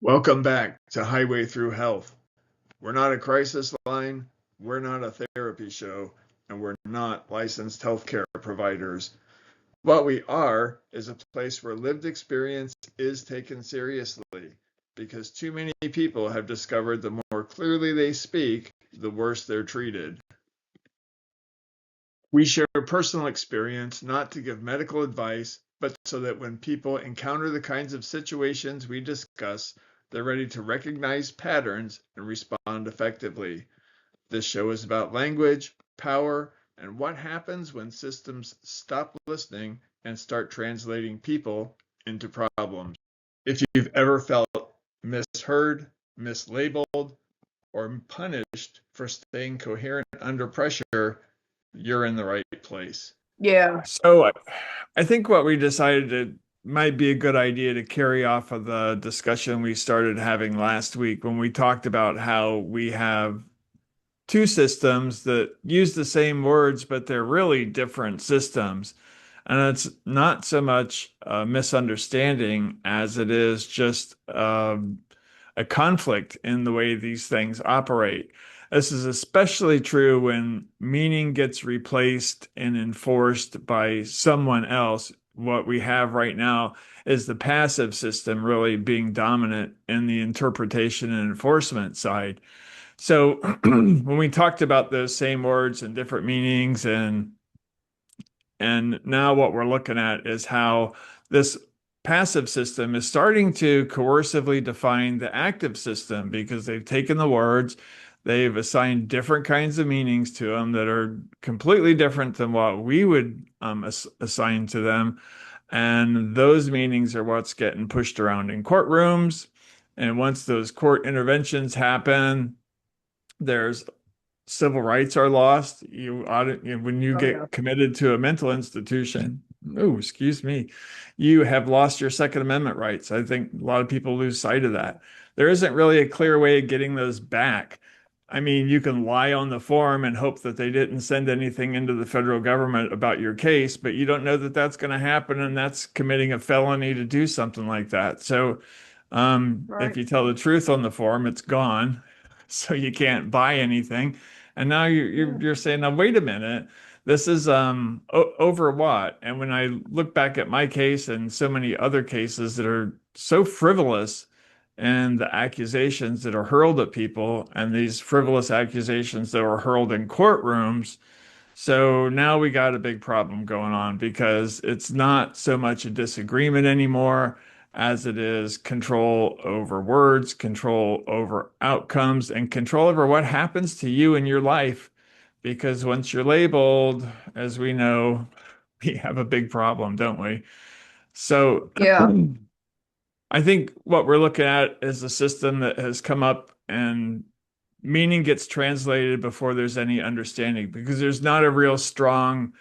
Welcome back to Highway Through Health. We're not a crisis line, we're not a therapy show, and we're not licensed healthcare providers. What we are is a place where lived experience is taken seriously because too many people have discovered the more clearly they speak, the worse they're treated. We share personal experience not to give medical advice, but so that when people encounter the kinds of situations we discuss, they're ready to recognize patterns and respond effectively. This show is about language, power, and what happens when systems stop listening and start translating people into problems. If you've ever felt misheard, mislabeled, or punished for staying coherent under pressure, you're in the right place. Yeah. So I think what we decided it might be a good idea to carry off of the discussion we started having last week when we talked about how we have two systems that use the same words, but they're really different systems. And it's not so much a misunderstanding as it is just a conflict in the way these things operate. This is especially true when meaning gets replaced and enforced by someone else. What we have right now is the passive system really being dominant in the interpretation and enforcement side. So when we talked about those same words and different meanings and now what we're looking at is how this passive system is starting to coercively define the active system because they've taken the words, they've assigned different kinds of meanings to them that are completely different than what we would assign to them. And those meanings are what's getting pushed around in courtrooms. And once those court interventions happen, there's civil rights are lost. When you Oh, yeah. get committed to a mental institution. Oh, excuse me. You have lost your Second Amendment rights. I think a lot of people lose sight of that. There isn't really a clear way of getting those back. I mean, you can lie on the form and hope that they didn't send anything into the federal government about your case, but you don't know that that's going to happen, and that's committing a felony to do something like that. So, if Right. you tell the truth on the form, it's gone, so you can't buy anything. And now Yeah. you're saying, now wait a minute, this is over what? And when I look back at my case and so many other cases that are so frivolous and the accusations that are hurled at people and these frivolous accusations that are hurled in courtrooms, so now we got a big problem going on because it's not so much a disagreement anymore as it is control over words, control over outcomes, and control over what happens to you in your life. Because once you're labeled, as we know, we have a big problem, don't we? So Yeah. I think what we're looking at is a system that has come up and meaning gets translated before there's any understanding because there's not a real strong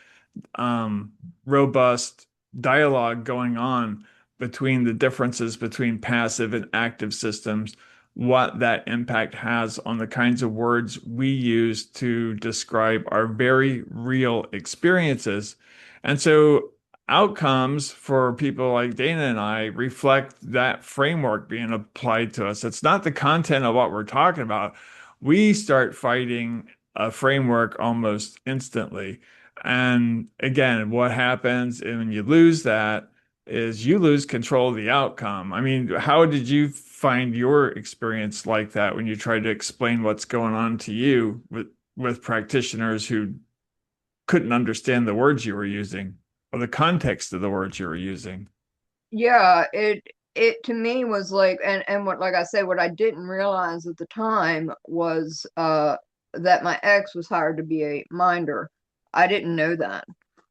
um, robust dialogue going on between the differences between passive and active systems, what that impact has on the kinds of words we use to describe our very real experiences. And so outcomes for people like Dana and I reflect that framework being applied to us. It's not the content of what we're talking about. We start fighting a framework almost instantly. And again, what happens when you lose that is you lose control of the outcome. I mean, how did you find your experience like that when you tried to explain what's going on to you with practitioners who couldn't understand the words you were using or the context of the words you were using? Yeah. It to me was like, and what, like I said, what I didn't realize at the time was that my ex was hired to be a minder. I didn't know that.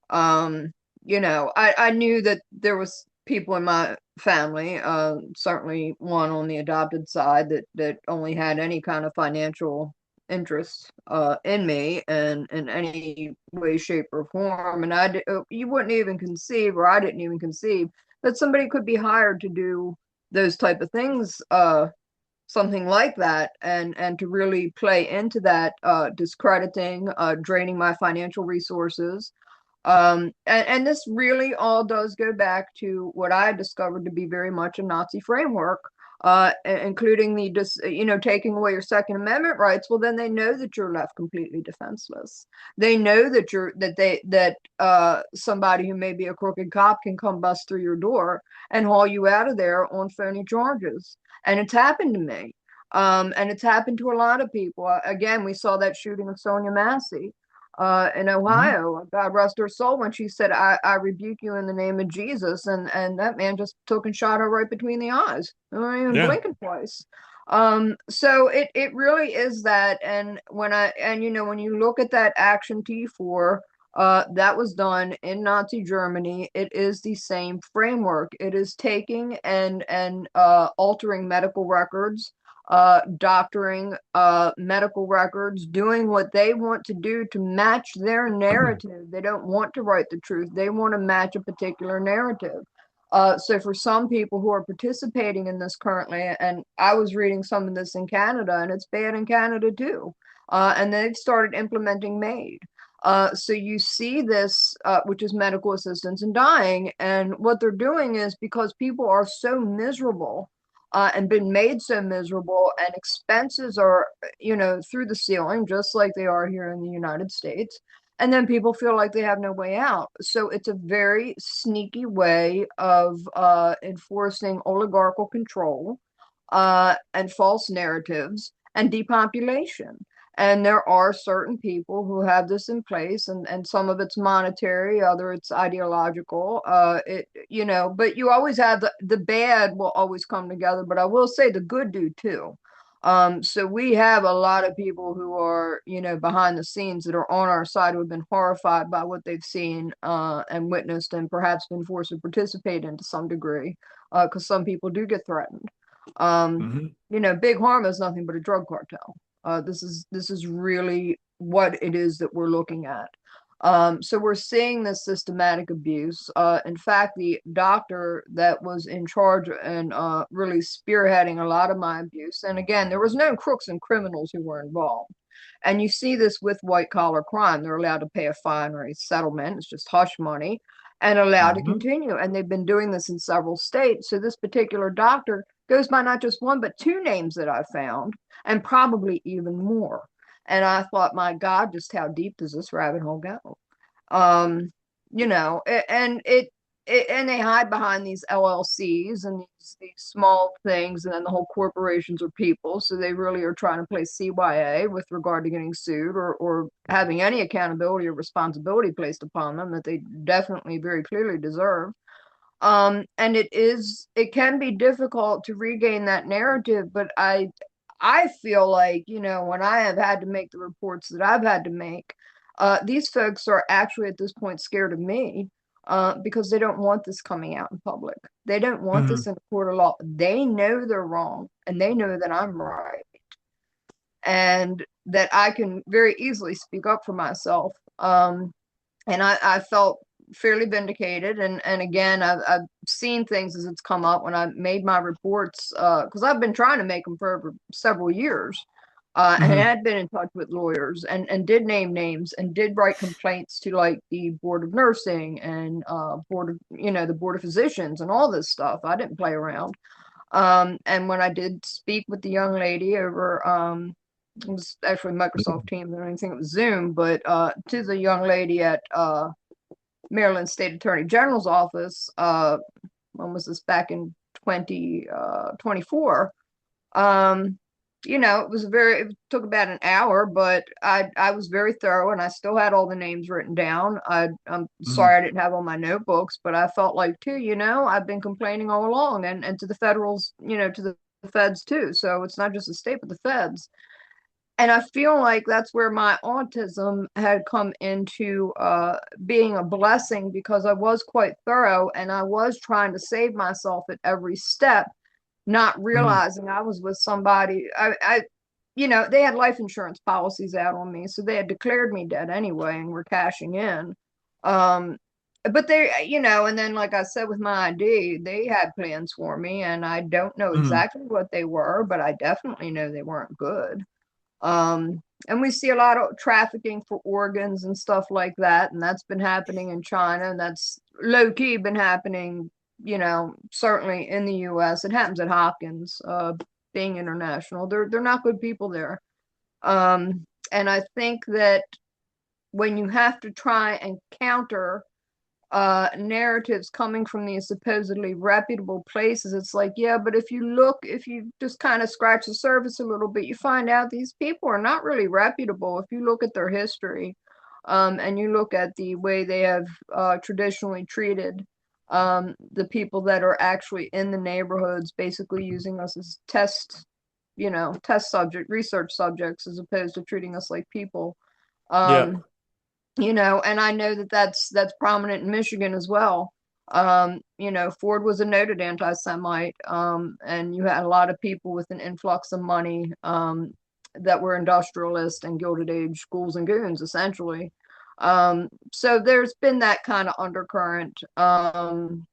Um, I knew that there was people in my family, certainly one on the adopted side that only had any kind of financial interest in me and in any way, shape, or form. And you wouldn't even conceive, or I didn't even conceive that somebody could be hired to do those type of things, something like that, and to really play into that, discrediting, draining my financial resources. And this really all does go back to what I discovered to be very much a Nazi framework, including taking away your Second Amendment rights, well, then they know that you're left completely defenseless. They know that somebody who may be a crooked cop can come bust through your door and haul you out of there on phony charges. And it's happened to me. And it's happened to a lot of people. Again, we saw that shooting of Sonia Massey in Ohio. God rest her soul, when she said, I rebuke you in the name of Jesus. And that man just took and shot her right between the eyes. Not even blinking twice. So it really is that. And when you look at that Action T4, that was done in Nazi Germany, it is the same framework. It is taking and altering medical records, doctoring medical records, doing what they want to do to match their narrative. They don't want to write the truth. They want to match a particular narrative. So for some people who are participating in this currently, and I was reading some of this in Canada, and it's bad in Canada too, and they've started implementing MAID. So you see this, which is medical assistance in dying, and what they're doing is, because people are so miserable and been made so miserable, and expenses are, through the ceiling, just like they are here in the United States. And then people feel like they have no way out. So it's a very sneaky way of enforcing oligarchical control and false narratives and depopulation. And there are certain people who have this in place, and some of it's monetary, other it's ideological. But you always have the bad will always come together. But I will say the good do too. So we have a lot of people who are, behind the scenes, that are on our side, who have been horrified by what they've seen and witnessed, and perhaps been forced to participate in to some degree, because some people do get threatened. Big Pharma is nothing but a drug cartel. This is really what it is that we're looking at. So we're seeing this systematic abuse. In fact, the doctor that was in charge and really spearheading a lot of my abuse, and again, there was no crooks and criminals who were involved. And you see this with white collar crime. They're allowed to pay a fine or a settlement. It's just hush money, and allowed to continue. And they've been doing this in several states. So this particular doctor goes by not just one, but two names that I found, and probably even more. And I thought, my God, just how deep does this rabbit hole go? And they hide behind these LLCs and these small things, and then the whole corporations are people. So they really are trying to play CYA with regard to getting sued, or having any accountability or responsibility placed upon them that they definitely very clearly deserve. And it can be difficult to regain that narrative, but I feel like, when I have had to make the reports that I've had to make, these folks are actually at this point scared of me, because they don't want this coming out in public. They don't want this in a court of law. They know they're wrong, and they know that I'm right, and that I can very easily speak up for myself. And I felt fairly vindicated. And again, I've seen things as it's come up when I made my reports, because I've been trying to make them for several years. And had been in touch with lawyers, and did name names, and did write complaints to, like, the Board of Nursing and the Board of Physicians and all this stuff. I didn't play around. And when I did speak with the young lady over, it was actually Microsoft Teams, I don't even think it was Zoom, but to the young lady at Maryland State Attorney General's office, when was this, back in 2024? It took about an hour, but I was very thorough, and I still had all the names written down. I'm sorry I didn't have all my notebooks, but I felt like too, I've been complaining all along, and to the federals, to the feds too. So it's not just the state, but the feds. And I feel like that's where my autism had come into being a blessing, because I was quite thorough, and I was trying to save myself at every step, not realizing I was with somebody. They had life insurance policies out on me, so they had declared me dead anyway, and were cashing in. But they, and then, like I said, with my ID, they had plans for me, and I don't know exactly what they were, but I definitely know they weren't good. And we see a lot of trafficking for organs and stuff like that, and that's been happening in China, and that's low-key been happening certainly in the US. It happens at Hopkins, being international. They're not good people there. And I think that when you have to try and counter narratives coming from these supposedly reputable places, it's like, yeah, but if you just kind of scratch the surface a little bit, you find out these people are not really reputable. If you look at their history, and you look at the way they have traditionally treated the people that are actually in the neighborhoods, basically using us as test subject, research subjects, as opposed to treating us like people. Yeah. Um, and I know that that's prominent in Michigan as well. Ford was a noted anti-Semite, and you had a lot of people with an influx of money, that were industrialists and Gilded Age ghouls and goons, essentially. So there's been that kind of undercurrent, and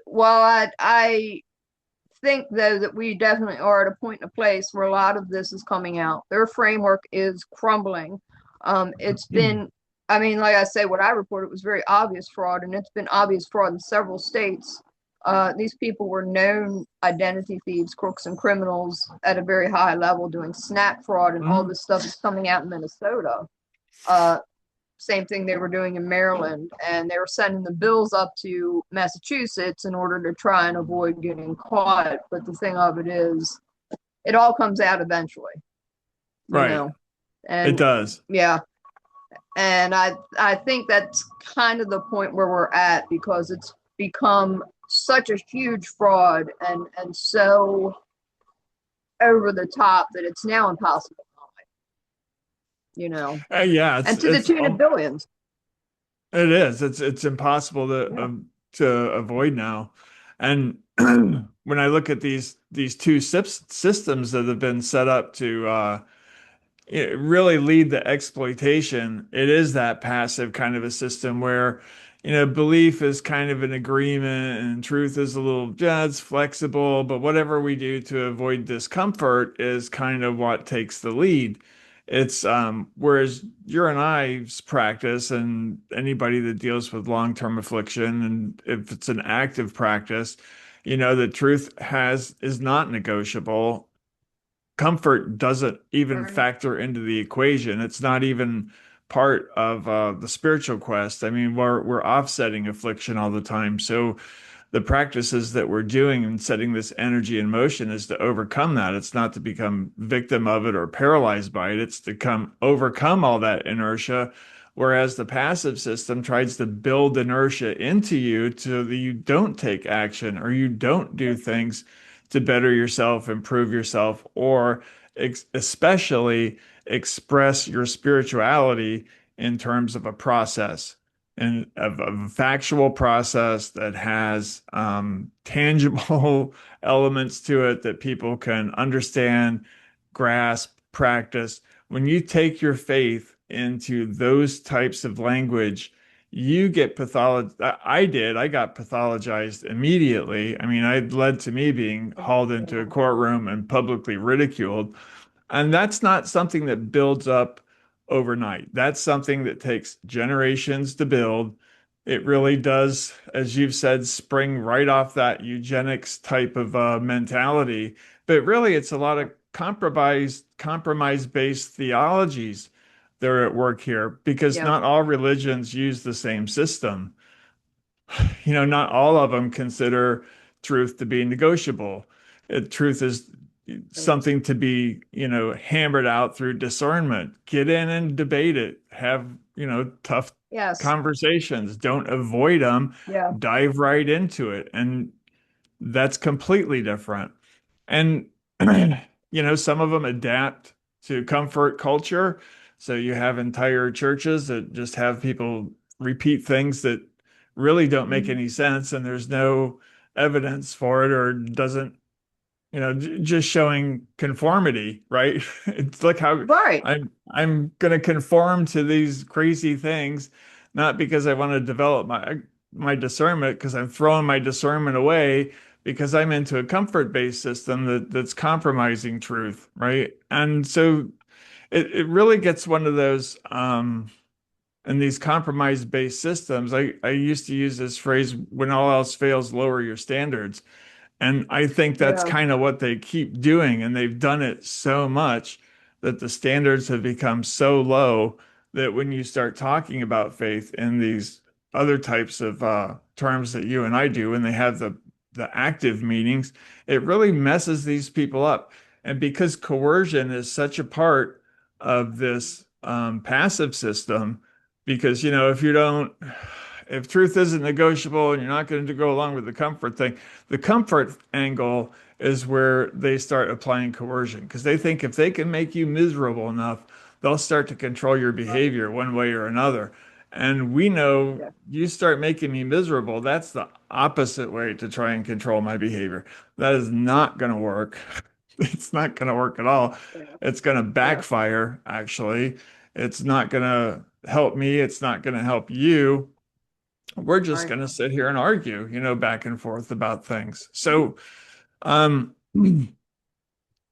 while I think though that we definitely are at a point in a place where a lot of this is coming out. Their framework is crumbling. It's been, I mean, like I say, what I reported was very obvious fraud, and it's been obvious fraud in several states. These people were known identity thieves, crooks, and criminals at a very high level, doing SNAP fraud, and all this stuff is coming out in Minnesota. Uh, Same thing they were doing in Maryland, and they were sending the bills up to Massachusetts in order to try and avoid getting caught. But the thing of it is, it all comes out eventually, you Right. know. It And does. yeah, and I think that's kind of the point where we're at, because it's become such a huge fraud and so over the top that it's now impossible, Yeah, and to the tune of billions. it is. It's impossible to avoid now. And when I look at these two systems that have been set up to really lead the exploitation, it is that passive kind of a system where, belief is kind of an agreement and truth is a little, yeah, it's flexible, but whatever we do to avoid discomfort is kind of what takes the lead. It's whereas your and I's practice and anybody that deals with long-term affliction, and if it's an active practice, the truth is not negotiable. Comfort doesn't even Right. factor into the equation. It's not even part of the spiritual quest. I mean, we're offsetting affliction all the time. So the practices that we're doing and setting this energy in motion is to overcome that. It's not to become victim of it or paralyzed by it. It's to overcome all that inertia. Whereas the passive system tries to build inertia into you so that you don't take action or you don't do things to better yourself, improve yourself, or especially express your spirituality in terms of a process and of a factual process that has tangible elements to it that people can understand, grasp, practice. When you take your faith into those types of language, you get pathologized. I did. I got pathologized immediately. I mean, it led to me being hauled into a courtroom and publicly ridiculed. And that's not something that builds up overnight. That's something that takes generations to build. It really does, as you've said, spring right off that eugenics type of mentality. But really, it's a lot of compromise-based theologies that are at work here because Yeah. not all religions use the same system. Not all of them consider truth to be negotiable. Truth is something to be, hammered out through discernment. Get in and debate it. Have, tough Yes. conversations. Don't avoid them. Yeah. Dive right into it. And that's completely different. And, some of them adapt to comfort culture. So you have entire churches that just have people repeat things that really don't make Mhm. any sense and there's no evidence for it or doesn't, just showing conformity, right? It's like how Right. I'm going to conform to these crazy things, not because I want to develop my discernment, because I'm throwing my discernment away because I'm into a comfort-based system that's compromising truth, right? And so it really gets one of those And these compromise-based systems, I used to use this phrase, when all else fails, lower your standards. And I think that's Yeah. kind of what they keep doing. And they've done it so much that the standards have become so low that when you start talking about faith in these other types of terms that you and I do, and they have the active meanings, it really messes these people up. And because coercion is such a part of this passive system, because, if you don't, if truth isn't negotiable and you're not going to go along with the comfort thing, the comfort angle is where they start applying coercion because they think if they can make you miserable enough, they'll start to control your behavior one way or another. And we know Yeah. you start making me miserable, that's the opposite way to try and control my behavior. That is not going to work. It's not going to work at all. Yeah. It's going to Yeah. backfire, actually. It's not going to help me. It's not going to help you. We're just Right. going to sit here and argue, back and forth about things. So, when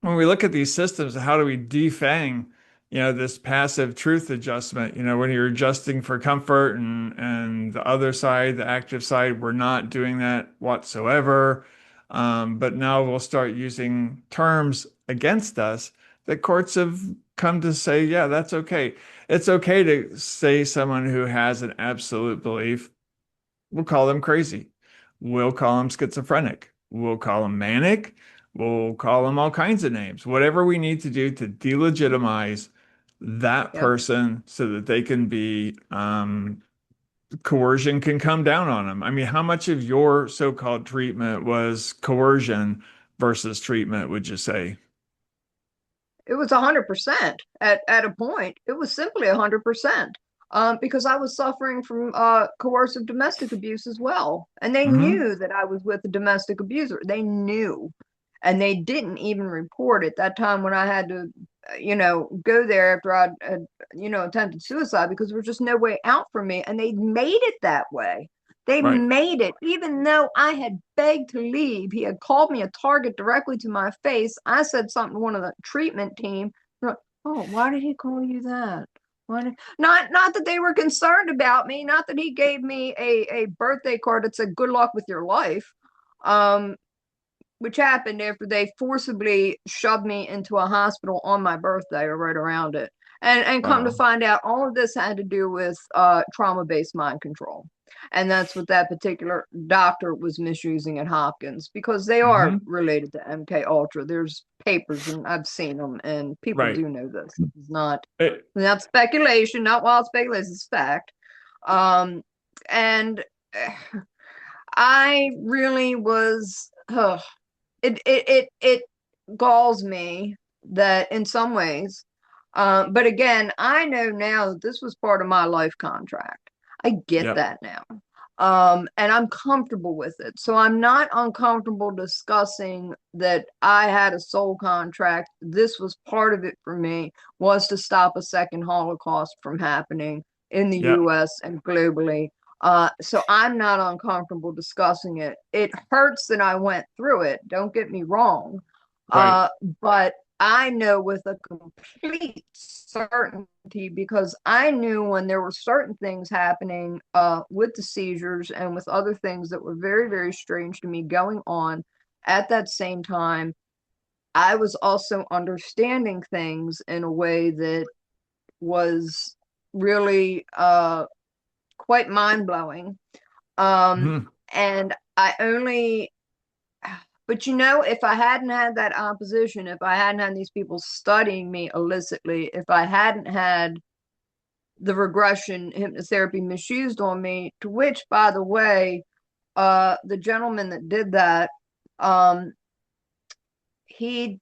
we look at these systems, how do we defang, this passive truth adjustment? When you're adjusting for comfort and the other side, the active side, we're not doing that whatsoever. But now we'll start using terms against us that courts have come to say, yeah, that's okay. It's okay to say someone who has an absolute belief. We'll call them crazy. We'll call them schizophrenic. We'll call them manic. We'll call them all kinds of names. Whatever we need to do to delegitimize that Yep. person so that they can be, coercion can come down on them. I mean, how much of your so-called treatment was coercion versus treatment, would you say? It was 100% at a point. It was simply 100%. Because I was suffering from coercive domestic abuse as well. And they Hmm. knew that I was with a domestic abuser. They knew. And they didn't even report it that time when I had to, go there after I had, attempted suicide because there was just no way out for me. And they made it that way. They Right. made it, even though I had begged to leave. He had called me a target directly to my face. I said something to one of the treatment team. They're like, oh, why did he call you that? Not that they were concerned about me, not that he gave me a birthday card that said good luck with your life, um, which happened after they forcibly shoved me into a hospital on my birthday or right around it. And come to Wow. find out, all of this had to do with trauma-based mind control. And that's what that particular doctor was misusing at Hopkins because they are Hmm. related to MK Ultra. There's papers and I've seen them, and people Right. do know this. It's It, not speculation, not wild speculation, it's fact. Um, and I really was, it galls me that in some ways, but again, I know now that this was part of my life contract. I get yep. that now. And I'm comfortable with it. So I'm not uncomfortable discussing that I had a soul contract. This was part of it for me, was to stop a second Holocaust from happening in the Yep. US and globally. So I'm not uncomfortable discussing it. It hurts that I went through it, don't get me wrong. Right. But I know with a complete certainty because I knew when there were certain things happening with the seizures and with other things that were very, very strange to me going on at that same time. I was also understanding things in a way that was really quite mind-blowing. Um, Mhm. and I only, but if I hadn't had that opposition, if I hadn't had these people studying me illicitly, if I hadn't had the regression hypnotherapy misused on me, to which, by the way, the gentleman that did that, um, he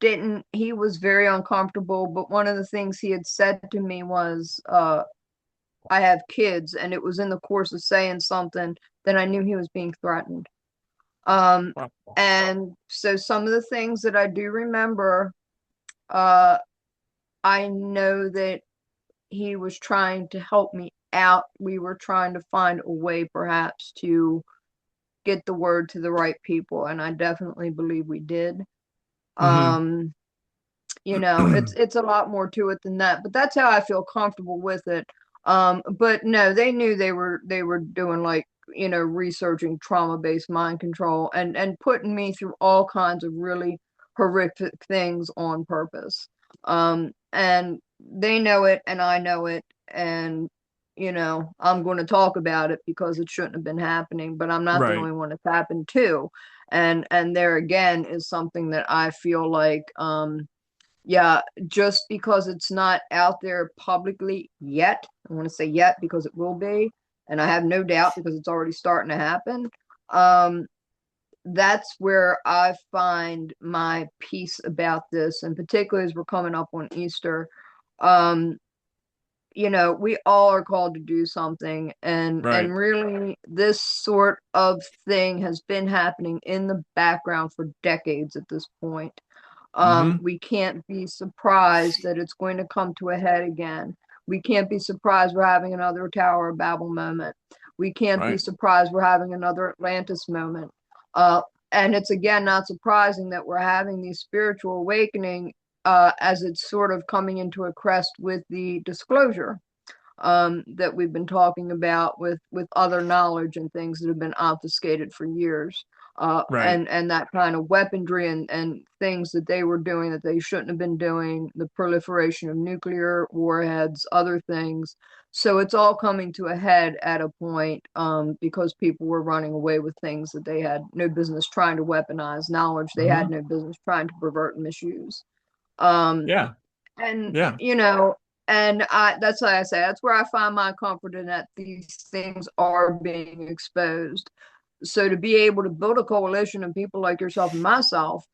was very uncomfortable, but one of the things he had said to me was, I have kids, and it was in the course of saying something that I knew he was being threatened. Um, Wow. and so some of the things that I do remember, uh, I know that he was trying to help me out. We were trying to find a way perhaps to get the word to the right people, and I definitely believe we did. Hmm. It's a lot more to it than that, but that's how I feel comfortable with it. But no, they knew they were doing like, researching trauma-based mind control and putting me through all kinds of really horrific things on purpose. And they know it and I know it, and I'm going to talk about it because it shouldn't have been happening, but I'm not the Right. only one it's happened to. And there again is something that I feel like, yeah, just because it's not out there publicly yet, I want to say yet because it will be, and I have no doubt because it's already starting to happen. Um, that's where I find my peace about this, and particularly as we're coming up on Easter. Um, we all are called to do something, and Right. really this sort of thing has been happening in the background for decades at this point. Mm-hmm. We can't be surprised that it's going to come to a head again. We can't be surprised we're having another Tower of Babel moment. We can't be Right. surprised we're having another Atlantis moment. Uh, and it's again not surprising that we're having these spiritual awakening, as it's sort of coming into a crest with the disclosure, that we've been talking about with other knowledge and things that have been obfuscated for years, Right. and that kind of weaponry and things that they were doing that they shouldn't have been doing, the proliferation of nuclear warheads, other things. So it's all coming to a head at a point, because people were running away with things that they had no business trying to weaponize, knowledge they had Mm-hmm. no business trying to pervert and misuse. Um, Yeah. and Yeah. and I that's why I say that's where I find my comfort in that these things are being exposed. So to be able to build a coalition of people like yourself and myself,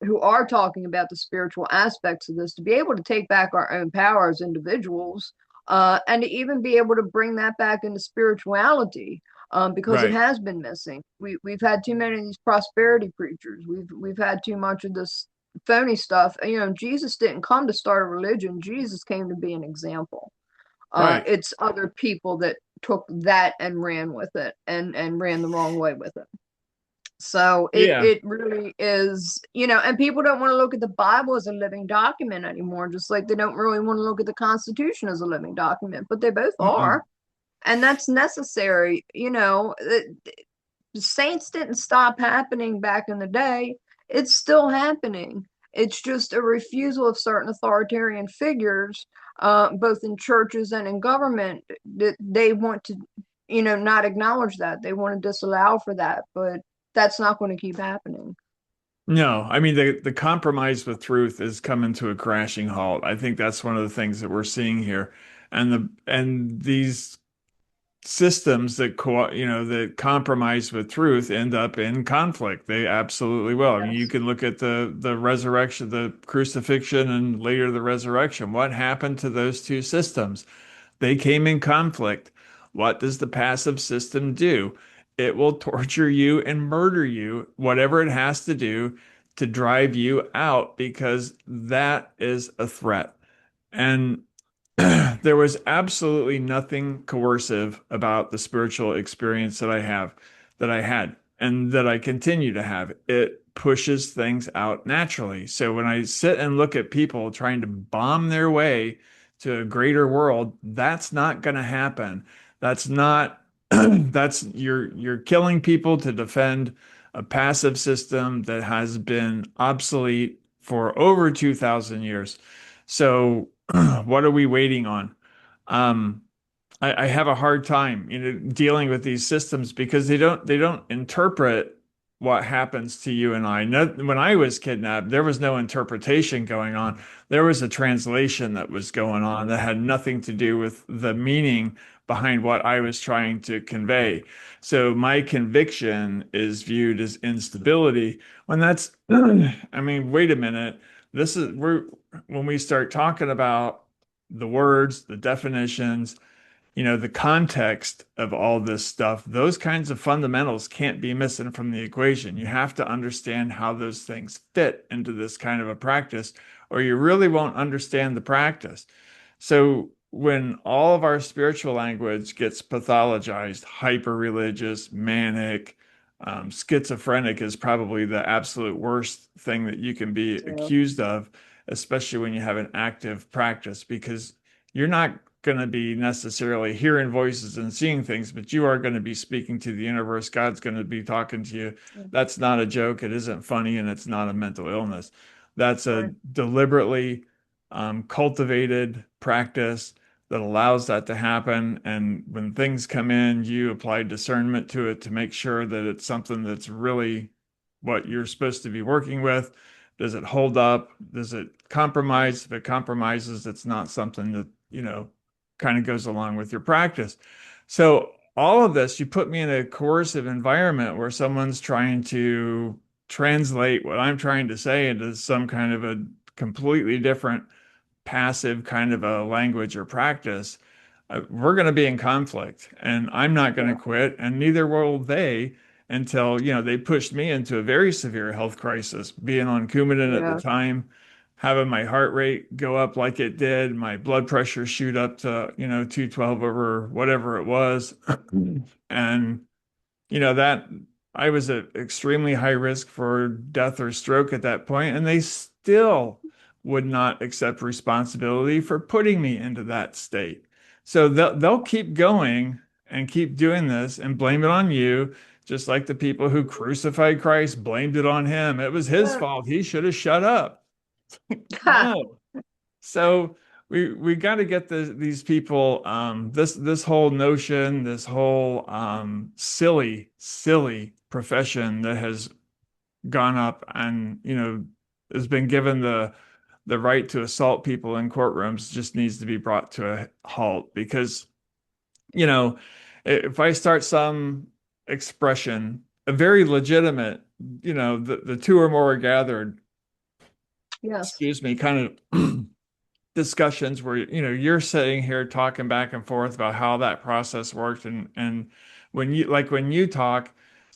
who are talking about the spiritual aspects of this, to be able to take back our own power as individuals, and to even be able to bring that back into spirituality, because it Right. has been missing. We've had too many of these prosperity preachers. We've had too much of this phony stuff. Jesus didn't come to start a religion. Jesus came to be an example. Right. It's other people that took that and ran with it, and ran the wrong way with it. So it Yeah. it really is, and people don't want to look at the Bible as a living document anymore, just like they don't really want to look at the Constitution as a living document, but they both Mm-mm. are, and that's necessary. The saints didn't stop happening back in the day. It's still happening. It's just a refusal of certain authoritarian figures, both in churches and in government, that they want to, not acknowledge that. They want to disallow for that, but that's not going to keep happening. No, I mean the compromise with truth is coming to a crashing halt. I think that's one of the things that we're seeing here. And these systems that that compromise with truth end up in conflict. They absolutely will. I mean, you Yes. can look at the resurrection, the crucifixion, and later the resurrection. What happened to those two systems? They came in conflict. What does the passive system do? It will torture you and murder you, whatever it has to do to drive you out, because that is a threat. And there was absolutely nothing coercive about the spiritual experience that I had, and that I continue to have. It pushes things out naturally. So when I sit and look at people trying to bomb their way to a greater world, that's not going to happen. That's not, that's you're killing people to defend a passive system that has been obsolete for over 2,000 years. So what are we waiting on? Um, I have a hard time, dealing with these systems because they don't interpret what happens to you and I. No, when I was kidnapped, there was no interpretation going on. There was a translation that was going on that had nothing to do with the meaning behind what I was trying to convey. So my conviction is viewed as instability when that's, I mean, wait a minute. We're when we start talking about the words, the definitions, the context of all this stuff, those kinds of fundamentals can't be missing from the equation. You have to understand how those things fit into this kind of a practice, or you really won't understand the practice. So when all of our spiritual language gets pathologized, hyper religious, manic, schizophrenic is probably the absolute worst thing that you can be Yeah. accused of, especially when you have an active practice, because you're not going to be necessarily hearing voices and seeing things, but you are going to be speaking to the universe. God's going to be talking to you. That's not a joke. It isn't funny, and it's not a mental illness. That's a Right. deliberately cultivated practice that allows that to happen. And when things come in, you apply discernment to it to make sure that it's something that's really what you're supposed to be working with. Does it hold up? Does it compromise? If it compromises, it's not something that, kind of goes along with your practice. So all of this, you put me in a coercive environment where someone's trying to translate what I'm trying to say into some kind of a completely different passive kind of a language or practice. We're going to be in conflict, and I'm not going to quit, and neither will they until, they pushed me into a very severe health crisis, being on Coumadin at the Yeah. time, having my heart rate go up like it did, my blood pressure shoot up to, 212 over whatever it was. And, that I was at extremely high risk for death or stroke at that point, and they still would not accept responsibility for putting me into that state. So they'll keep going and keep doing this and blame it on you, just like the people who crucified Christ blamed it on him. It was his fault. He should have shut up. No. So we got to get these people this whole notion, this whole silly profession that has gone up and has been given the right to assault people in courtrooms just needs to be brought to a halt. Because if I start some expression, a very legitimate, the two or more are gathered, Yes. excuse me, kind of discussions where you're sitting here talking back and forth about how that process worked, and when you talk,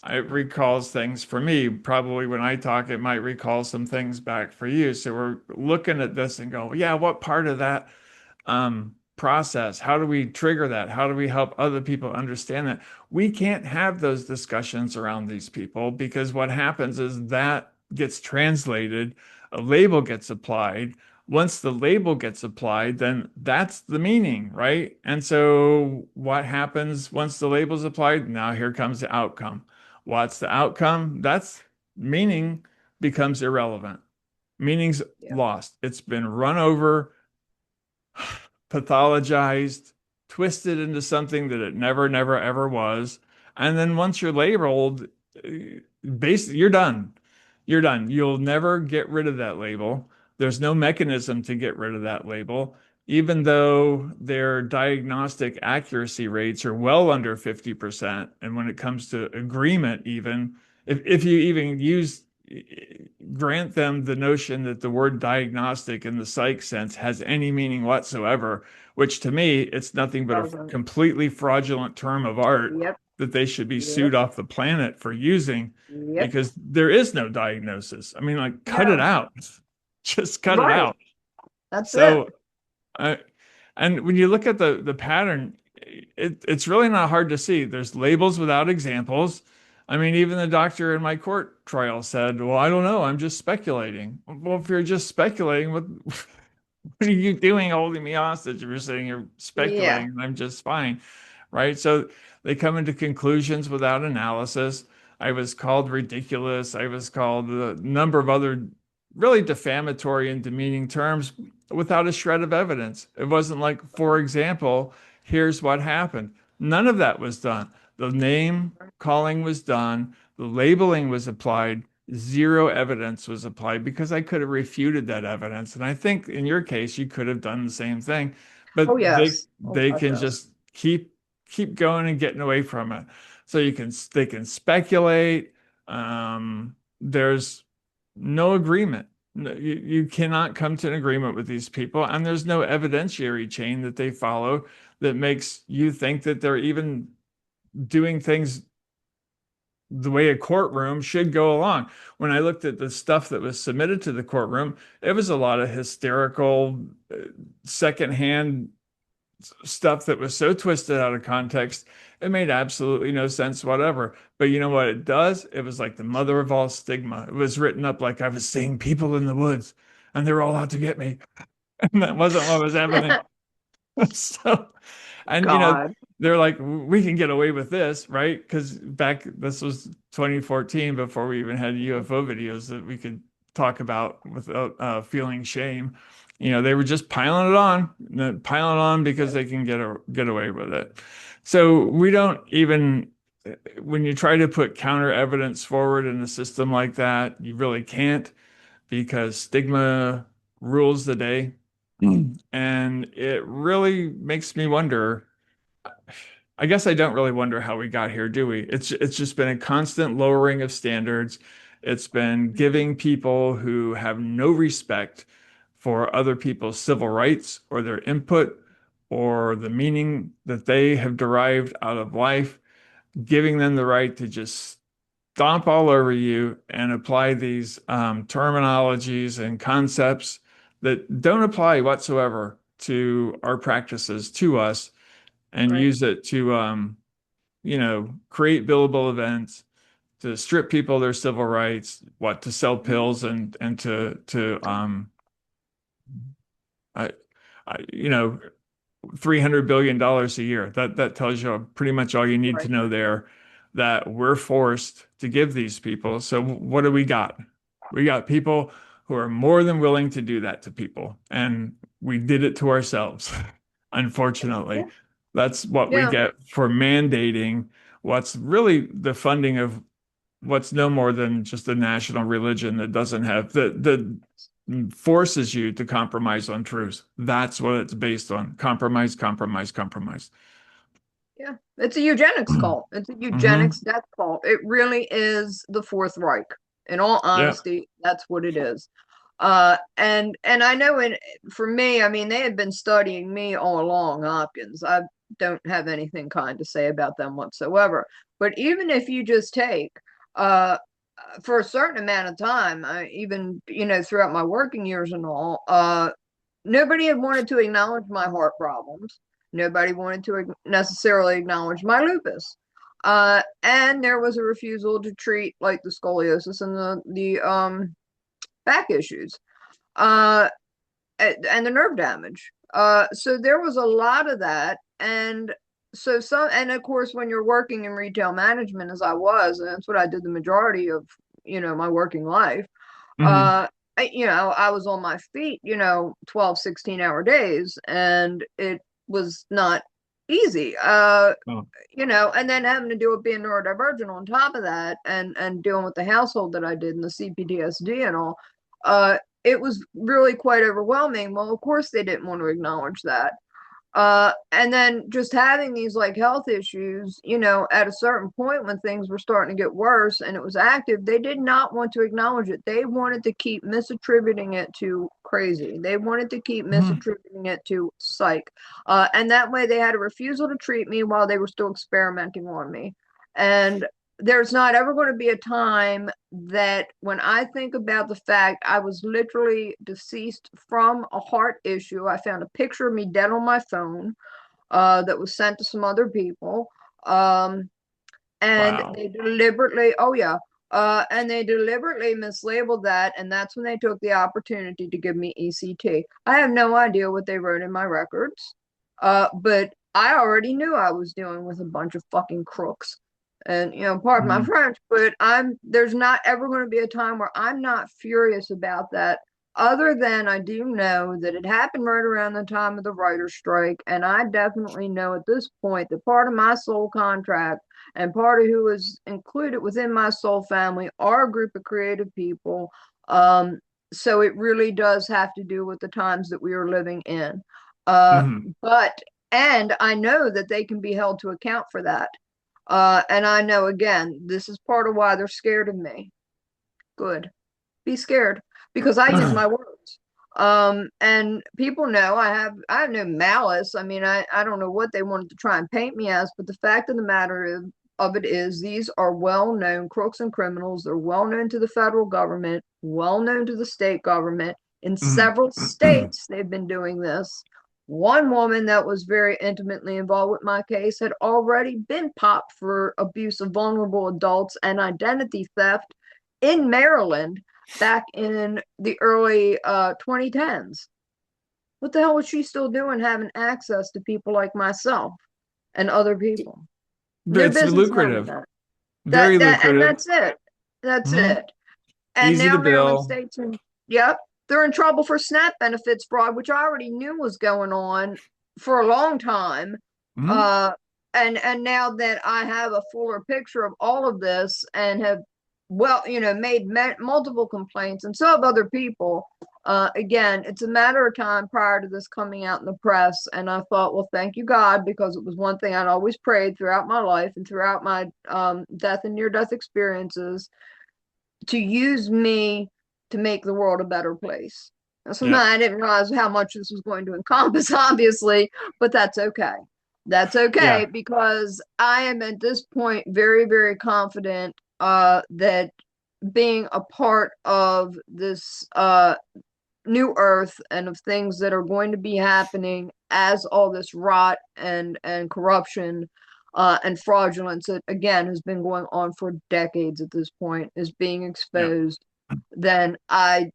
it recalls things for me. Probably when I talk, it might recall some things back for you. So we're looking at this and go, yeah, what part of that process, how do we trigger that? How do we help other people understand that? We can't have those discussions around these people, because what happens is that gets translated, a label gets applied. Once the label gets applied, then that's the meaning, right? And so what happens once the label's applied? Now here comes the outcome. What's the outcome? That's meaning becomes irrelevant. Meaning's lost. It's been run over, pathologized, twisted into something that it never, never, ever was. And then once you're labeled, basically you're done. You're done. You'll never get rid of that label. There's no mechanism to get rid of that label, even though their diagnostic accuracy rates are well under 50%. And when it comes to agreement, even if you even grant them the notion that the word diagnostic in the psych sense has any meaning whatsoever, which to me, it's nothing but a completely fraudulent term of art that they should be sued off the planet for using, because there is no diagnosis. I mean, like, cut it out. Just cut it out. That's so and when you look at the pattern, it's really not hard to see. There's labels without examples. I mean, even the doctor in my court trial said, well, I don't know, I'm just speculating. Well, if you're just speculating, what are you doing holding me hostage if you're sitting here speculating? I'm just fine, right? So they come into conclusions without analysis. I was called ridiculous. I was called a number of other really defamatory and demeaning terms without a shred of evidence. It wasn't like, for example, here's what happened. None of that was done. The name calling was done. The labeling was applied. Zero evidence was applied, because I could have refuted that evidence. And I think in your case, you could have done the same thing. But they can just keep going and getting away from it. So they can speculate. There's no agreement. You cannot come to an agreement with these people, and there's no evidentiary chain that they follow that makes you think that they're even doing things the way a courtroom should go along. When I looked at the stuff that was submitted to the courtroom, it was a lot of hysterical, secondhand stuff that was so twisted out of context, it made absolutely no sense whatever. But you know what it does? It was like the mother of all stigma. It was written up like I was seeing people in the woods and they're all out to get me. And that wasn't what was happening. So, and God. they're like, we can get away with this, right? Because this was 2014 before we even had UFO videos that we could talk about without feeling shame. They were just piling it on because they can get away with it. So we don't even, when you try to put counter evidence forward in a system like that, you really can't, because stigma rules the day. And it really makes me wonder. I guess I don't really wonder how we got here, do we? It's just been a constant lowering of standards. It's been giving people who have no respect for other people's civil rights or their input or the meaning that they have derived out of life, giving them the right to just stomp all over you and apply these terminologies and concepts that don't apply whatsoever to our practices, to us, and Right. use it to create billable events, to strip people of their civil rights, to sell pills and to I, $300 billion a year. That tells you pretty much all you need to Right. know there, that we're forced to give these people. So what do we got? We got people who are more than willing to do that to people, and we did it to ourselves. Unfortunately, Yeah. that's what we Yeah. get for mandating what's really the funding of what's no more than just a national religion that doesn't have the forces you to compromise on truth. That's what it's based on. Compromise, compromise, compromise. Yeah. It's a eugenics cult. It's a eugenics Mm-hmm. death cult. It really is the Fourth Reich. In all Yeah. honesty, that's what it is. And I know for me, I mean, they had been studying me all along, Hopkins. I don't have anything kind to say about them whatsoever. But even if you just take uh for a certain amount of time, even throughout my working years and all, nobody had wanted to acknowledge my heart problems. Nobody wanted to necessarily acknowledge my lupus. And there was a refusal to treat like the scoliosis and the back issues, uh, and the nerve damage. So there was a lot of that, and and of course, when you're working in retail management, as I was, and that's what I did the majority of my working life. Mm-hmm. uh I was on my feet 12, 16-hour days, and it was not easy. Oh. And then having to deal with being neurodivergent on top of that, and dealing with the household that I did and the CPTSD and all. It was really quite overwhelming. Well, of course they didn't want to acknowledge that. And then just having these like health issues, at a certain point when things were starting to get worse and it was active, they did not want to acknowledge it. They wanted to keep misattributing it to crazy. They wanted to keep Mm-hmm. misattributing it to psych. And that way they had a refusal to treat me while they were still experimenting on me. And there's not ever going to be a time that when I think about the fact I was literally deceased from a heart issue. I found a picture of me dead on my phone that was sent to some other people. Um, and Wow. they deliberately, oh yeah, and they deliberately mislabeled that. And that's when they took the opportunity to give me ECT. I have no idea what they wrote in my records, but I already knew I was dealing with a bunch of fucking crooks. And pardon my Mm-hmm. French, but there's not ever going to be a time where I'm not furious about that, other than I do know that it happened right around the time of the writer's strike. And I definitely know at this point that part of my soul contract and part of who is included within my soul family are a group of creative people. So it really does have to do with the times that we are living in. Uh, Mm-hmm. but and I know that they can be held to account for that. And I know, again, this is part of why they're scared of me. Good. Be scared, because I use my words. And people know I have no malice. I mean, I don't know what they wanted to try and paint me as, but the fact of the matter of it is these are well-known crooks and criminals. They're well known to the federal government, well known to the state government. In several Mm-hmm. states, they've been doing this. One woman that was very intimately involved with my case had already been popped for abuse of vulnerable adults and identity theft in Maryland back in the early 2010s. what the hell was she still doing having access to people like myself and other people? But No it's business having lucrative, that. very And lucrative. that's it. That's Mhm. it. And Easy to now Maryland bill. State's in, yep, they're in trouble for SNAP benefits fraud, which I already knew was going on for a long time. Mhm. Uh, and now that I have a fuller picture of all of this and have, well, made multiple complaints, and so have other people. Again, it's a matter of time prior to this coming out in the press. And I thought, well, thank you, God, because it was one thing I'd always prayed throughout my life and throughout my death and near death experiences, to use me to make the world a better place. So Yeah. I didn't realize how much this was going to encompass, obviously, but that's okay. That's okay, Yeah. because I am at this point very, very confident that being a part of this new earth and of things that are going to be happening as all this rot and corruption and fraudulence that again has been going on for decades at this point is being Yeah. exposed, then I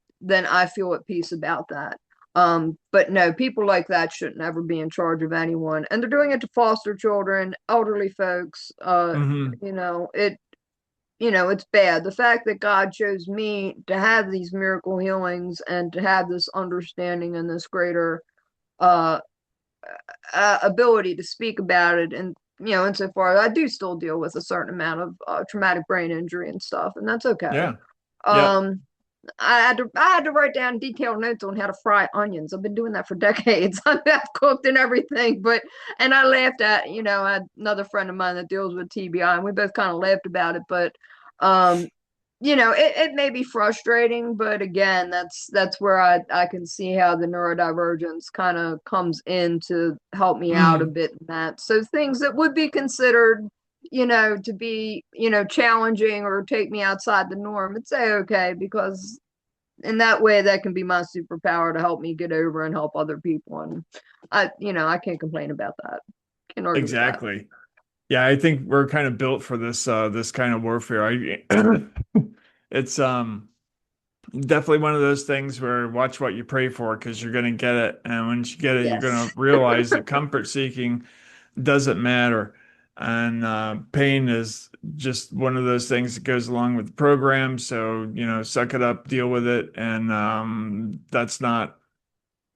feel at peace about that. But no, people like that shouldn't ever be in charge of anyone, and they're doing it to foster children, elderly folks. Mhm. It's bad. The fact that God chose me to have these miracle healings and to have this understanding and this greater uh, ability to speak about it, and insofar I do still deal with a certain amount of traumatic brain injury and stuff, and that's okay. Yeah. Yep. Um, I had to write down detailed notes on how to fry onions. I've been doing that for decades. I've cooked and everything, and I laughed at, I had another friend of mine that deals with TBI, and we both kind of laughed about it. But um, it may be frustrating, but again, that's where I can see how the neurodivergence kind of comes in to help me out a Mhm. bit in that. So things that would be considered, to be, challenging or take me outside the norm, it's okay, because in that way that can be my superpower to help me get over and help other people. And I can't complain about that. Can't argue with that. Exactly. Yeah, I think we're kind of built for this kind of warfare. It's definitely one of those things where watch what you pray for, because you're going to get it, and once you get it, you're going Yes. to realize that comfort seeking doesn't matter, and pain is just one of those things that goes along with the program. So suck it up, deal with it, and that's not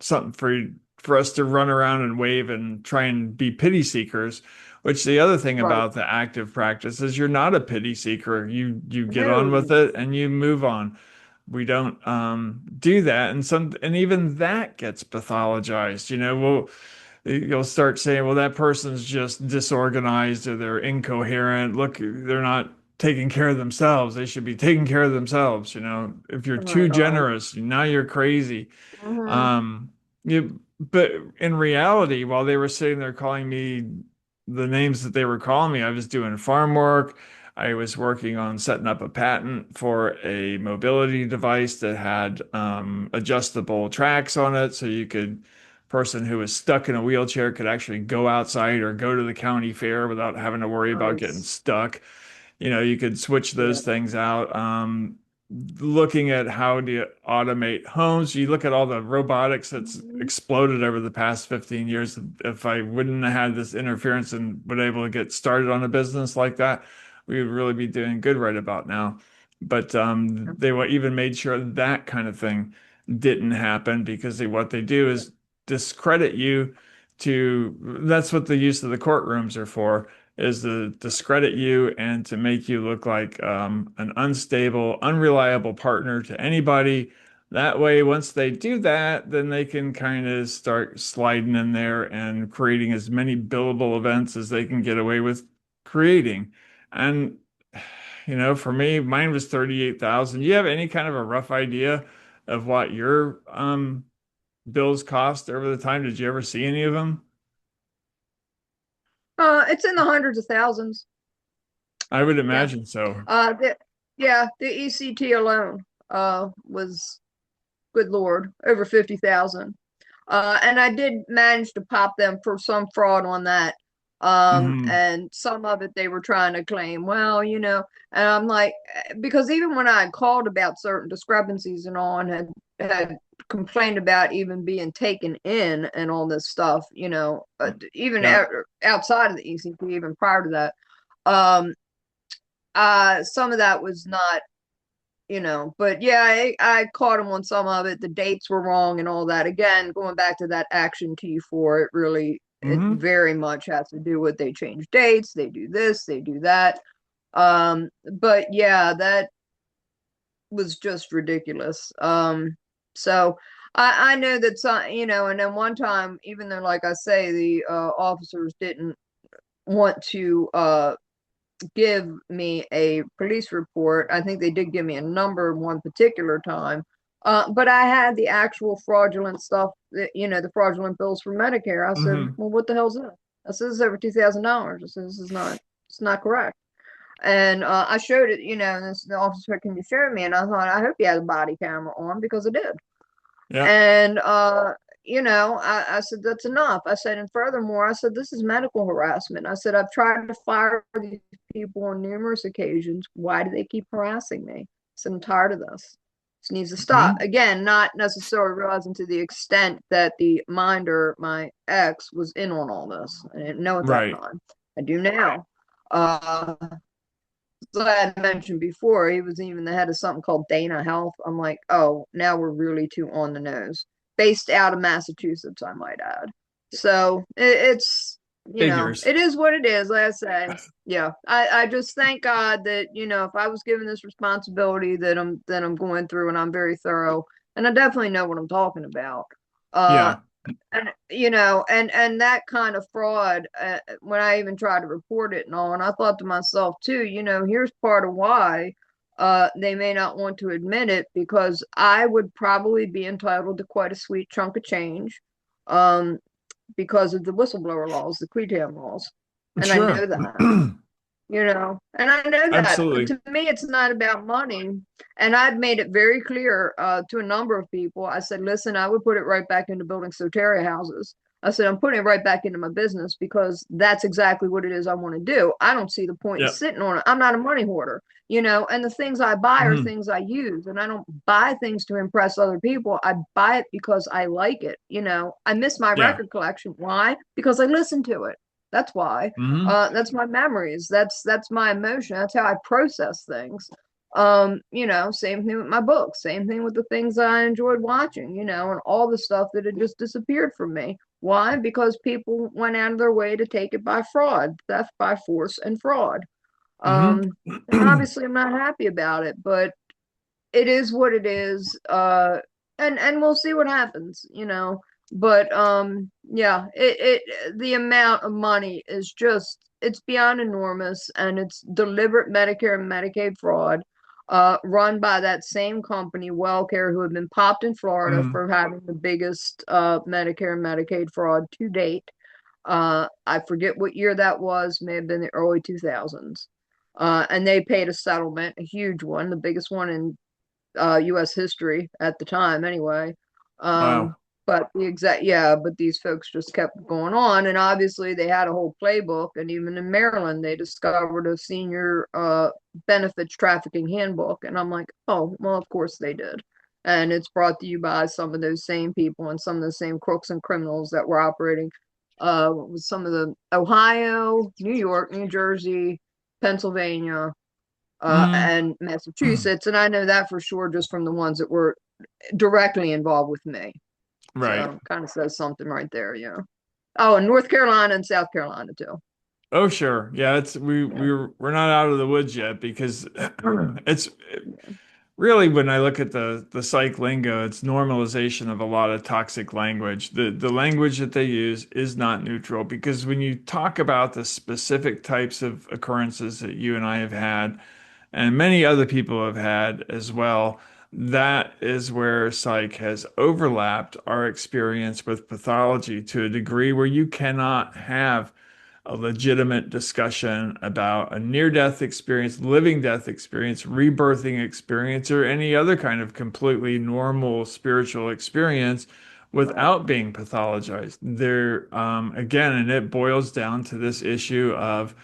something for us to run around and wave and try and be pity seekers. Which the other thing Right. about the active practice is you're not a pity seeker. You get on with No. it and you move on. We don't do that, and even that gets pathologized. Well, you'll start saying, well, that person's just disorganized or they're incoherent. Look, they're not taking care of themselves. They should be taking care of themselves. If you're Oh my too God. generous, now you're crazy. Hmm. Um, but in reality, while they were sitting there calling me the names that they were calling me, I was doing farm work. I was working on setting up a patent for a mobility device that had adjustable tracks on it, so person who was stuck in a wheelchair could actually go outside or go to the county fair without having to worry about getting Nice. stuck. You could switch Yeah. those things out. Looking at how to automate homes, you look at all the robotics that's Mhm. exploded over the past 15 years. If I wouldn't have had this interference and been able to get started on a business like that, we would really be doing good right about now. But they even made sure that kind of thing didn't happen, because what they do is discredit you that's what the use of the courtrooms are for, is to discredit you and to make you look like an unstable, unreliable partner to anybody. That way, once they do that, then they can kind of start sliding in there and creating as many billable events as they can get away with creating. And, for me, mine was 38,000. You have any kind of a rough idea of what your bills cost over the time? Did you ever see any of them? It's in the hundreds of thousands. I would Yeah. imagine so. The ECT alone was, good Lord, over 50,000. And I did manage to pop them for some fraud on that. Hmm. And some of it they were trying to claim, well, and I'm like, because even when I had called about certain discrepancies and all, and had complained about even being taken in and all this stuff, even Yeah. outside of the ECP, even prior to that, um, some of that was not, but yeah, I caught him on some of it. The dates were wrong and all that. Again, going back to that Action T4, it Hmm. very much has to do with they change dates, they do this, they do that. But yeah, that was just ridiculous. So I know that some, and then one time, even though, like I say, the officers didn't want to give me a police report. I think they did give me a number one particular time. But I had the actual fraudulent stuff, the fraudulent bills for Medicare. I said, Hmm. well, what the hell's that? I said, this is over $2,000. I said, this is not, it's not correct. And I showed it, and the officer, can you show me? And I thought, I hope you had a body camera on, because it did. Yeah. And I said, that's enough. I said, and furthermore, I said, this is medical harassment. I said, I've tried to fire these people on numerous occasions. Why do they keep harassing me? I said, I'm tired of this. This needs to stop. Hmm. Again, not necessarily realizing to the extent that the minder, my ex, was in on all this. I didn't know at that Right. time. I do now. Uh, so I had mentioned before, he was even the head of something called Dana Health. I'm like, oh, now we're really too on the nose. Based out of Massachusetts, I might add. So it's, Figures. it is what it is, like I say. Yeah. I just thank God that, if I was given this responsibility that I'm going through, and I'm very thorough, and I definitely know what I'm talking about. Uh, Yeah. and and that kind of fraud, when I even tried to report it and all, and I thought to myself too, here's part of why they may not want to admit it, because I would probably be entitled to quite a sweet chunk of change, um because of the whistleblower laws, the Quitam laws, and I know Sure. that. And I know that Absolutely. to me, it's not about money. And I've made it very clear to a number of people. I said, listen, I would put it right back into building soteria houses. I said, I'm putting it right back into my business, because that's exactly what it is I want to do. I don't see the point in Yep. sitting on it. I'm not a money hoarder, and the things I buy are Hmm. things I use. And I don't buy things to impress other people. I buy it because I like it. I miss my Yeah. record collection. Why? Because I listen to it. That's why. Hmm. That's my memories. That's my emotion. That's how I process things. Same thing with my books, same thing with the things I enjoyed watching, and all the stuff that had just disappeared from me. Why? Because people went out of their way to take it by fraud, theft by force and fraud. Hmm. And obviously I'm not happy about it, but it is what it is. And we'll see what happens. But yeah, the amount of money is just, it's beyond enormous, and it's deliberate Medicare and Medicaid fraud, run by that same company, WellCare, who have been popped in Florida Hmm. for having the biggest Medicare and Medicaid fraud to date. I forget what year that was, may have been the early 2000s. And they paid a settlement, a huge one, the biggest one in U.S. history at the time, anyway. Um, Wow. but these folks just kept going on, and obviously they had a whole playbook. And even in Maryland, they discovered a senior benefits trafficking handbook, and I'm like, oh, well, of course they did. And it's brought to you by some of those same people and some of the same crooks and criminals that were operating with some of the Ohio, New York, New Jersey, Pennsylvania, Hmm. and Massachusetts. And I know that for sure just from the ones that were directly involved with me. Right. So kind of says something right there, yeah. Oh, and North Carolina and South Carolina too. Oh, sure. Yeah, it's Yeah. we're not out of the woods yet because it's really when I look at the psych lingo, it's normalization of a lot of toxic language. The language that they use is not neutral because when you talk about the specific types of occurrences that you and I have had, and many other people have had as well, that is where psych has overlapped our experience with pathology to a degree where you cannot have a legitimate discussion about a near-death experience, living death experience, rebirthing experience, or any other kind of completely normal spiritual experience Right. without being pathologized. There, again, and it boils down to this issue of,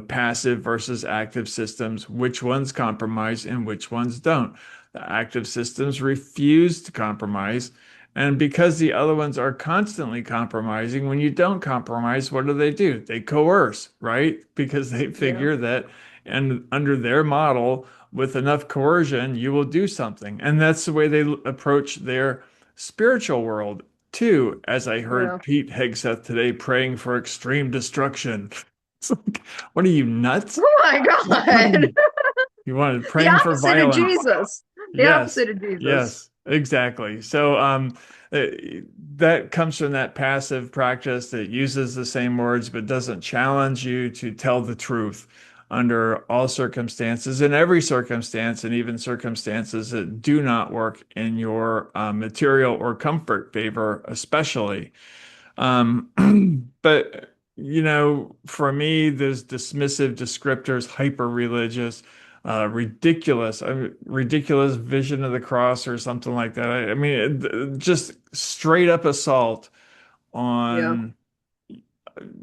passive versus active systems, which ones compromise and which ones don't. The active systems refuse to compromise. And because the other ones are constantly compromising, when you don't compromise, what do? They coerce, right? Because they Yeah. figure that, and under their model, with enough coercion, you will do something. And that's the way they approach their spiritual world, too, as I Yeah. heard Pete Hegseth today praying for extreme destruction. It's like, what are you, nuts? Oh my God. You wanted The praying for opposite of violence. Jesus. The Yes, opposite of Jesus. yes, exactly. So uh, that comes from that passive practice that uses the same words but doesn't challenge you to tell the truth under all circumstances, in every circumstance, and even circumstances that do not work in your material or comfort favor, especially. But for me, there's dismissive descriptors, hyper religious, ridiculous vision of the cross or something like that. I mean, just straight up assault Yeah. on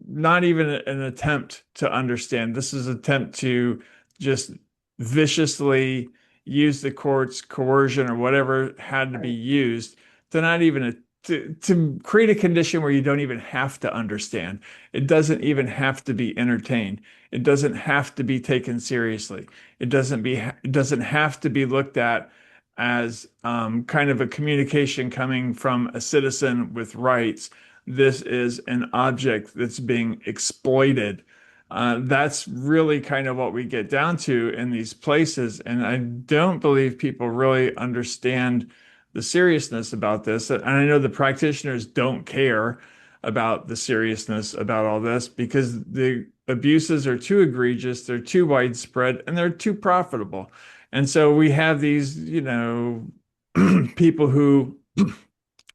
not even an attempt to understand. This is an attempt to just viciously use the court's coercion or whatever had to be Right. used to not even to create a condition where you don't even have to understand. It doesn't even have to be entertained. It doesn't have to be taken seriously. It doesn't have to be looked at as kind of a communication coming from a citizen with rights. This is an object that's being exploited. That's really kind of what we get down to in these places. And I don't believe people really understand the seriousness about this. And I know the practitioners don't care about the seriousness about all this because the abuses are too egregious, they're too widespread, and they're too profitable. And so we have these, people who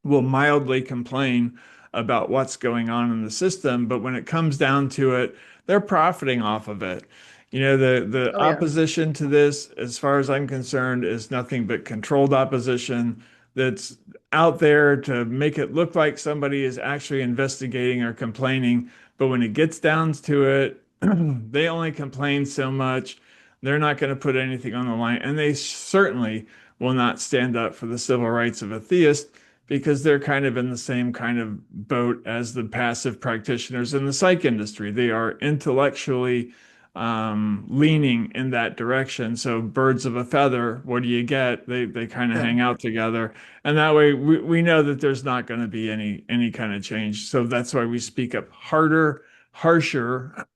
will mildly complain about what's going on in the system, but when it comes down to it, they're profiting off of it. The Oh yeah. opposition to this, as far as I'm concerned, is nothing but controlled opposition that's out there to make it look like somebody is actually investigating or complaining. But when it gets down to it, they only complain so much. They're not going to put anything on the line, and they certainly will not stand up for the civil rights of a theist because they're kind of in the same kind of boat as the passive practitioners in the psych industry. They are intellectually leaning in that direction. So birds of a feather, what do you get? They kind of Yeah. hang out together. And that way we know that there's not going to be any kind of change. So that's why we speak up harder, harsher,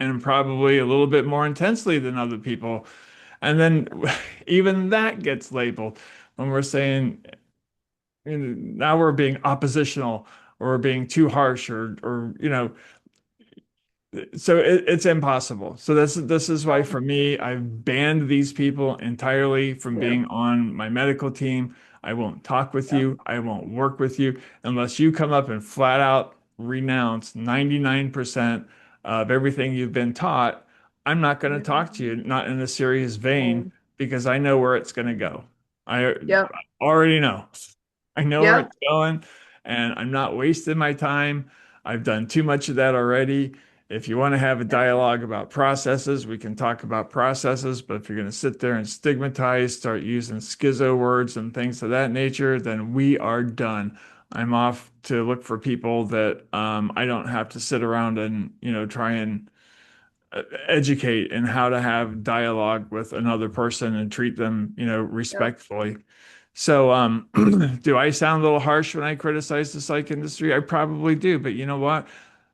and probably a little bit more intensely than other people. And then even that gets labeled when we're saying now we're being oppositional or we're being too harsh or so it's impossible. So this is why for me, I've banned these people entirely from Yeah. being on my medical team. I won't talk with Yeah. you. I won't work with you unless you come up and flat out renounce 99% of everything you've been taught. I'm not going to talk to you, not in a serious vein, Same. because I know where it's going to go. I Yep. already know. I know where Yep. it's going, and I'm not wasting my time. I've done too much of that already. If you want to have a Yep. dialogue about processes, we can talk about processes. But if you're going to sit there and stigmatize, start using schizo words and things of that nature, then we are done. I'm off to look for people that I don't have to sit around and try and educate in how to have dialogue with another person and treat them Yep. respectfully. So, do I sound a little harsh when I criticize the psych industry? I probably do, but you know what?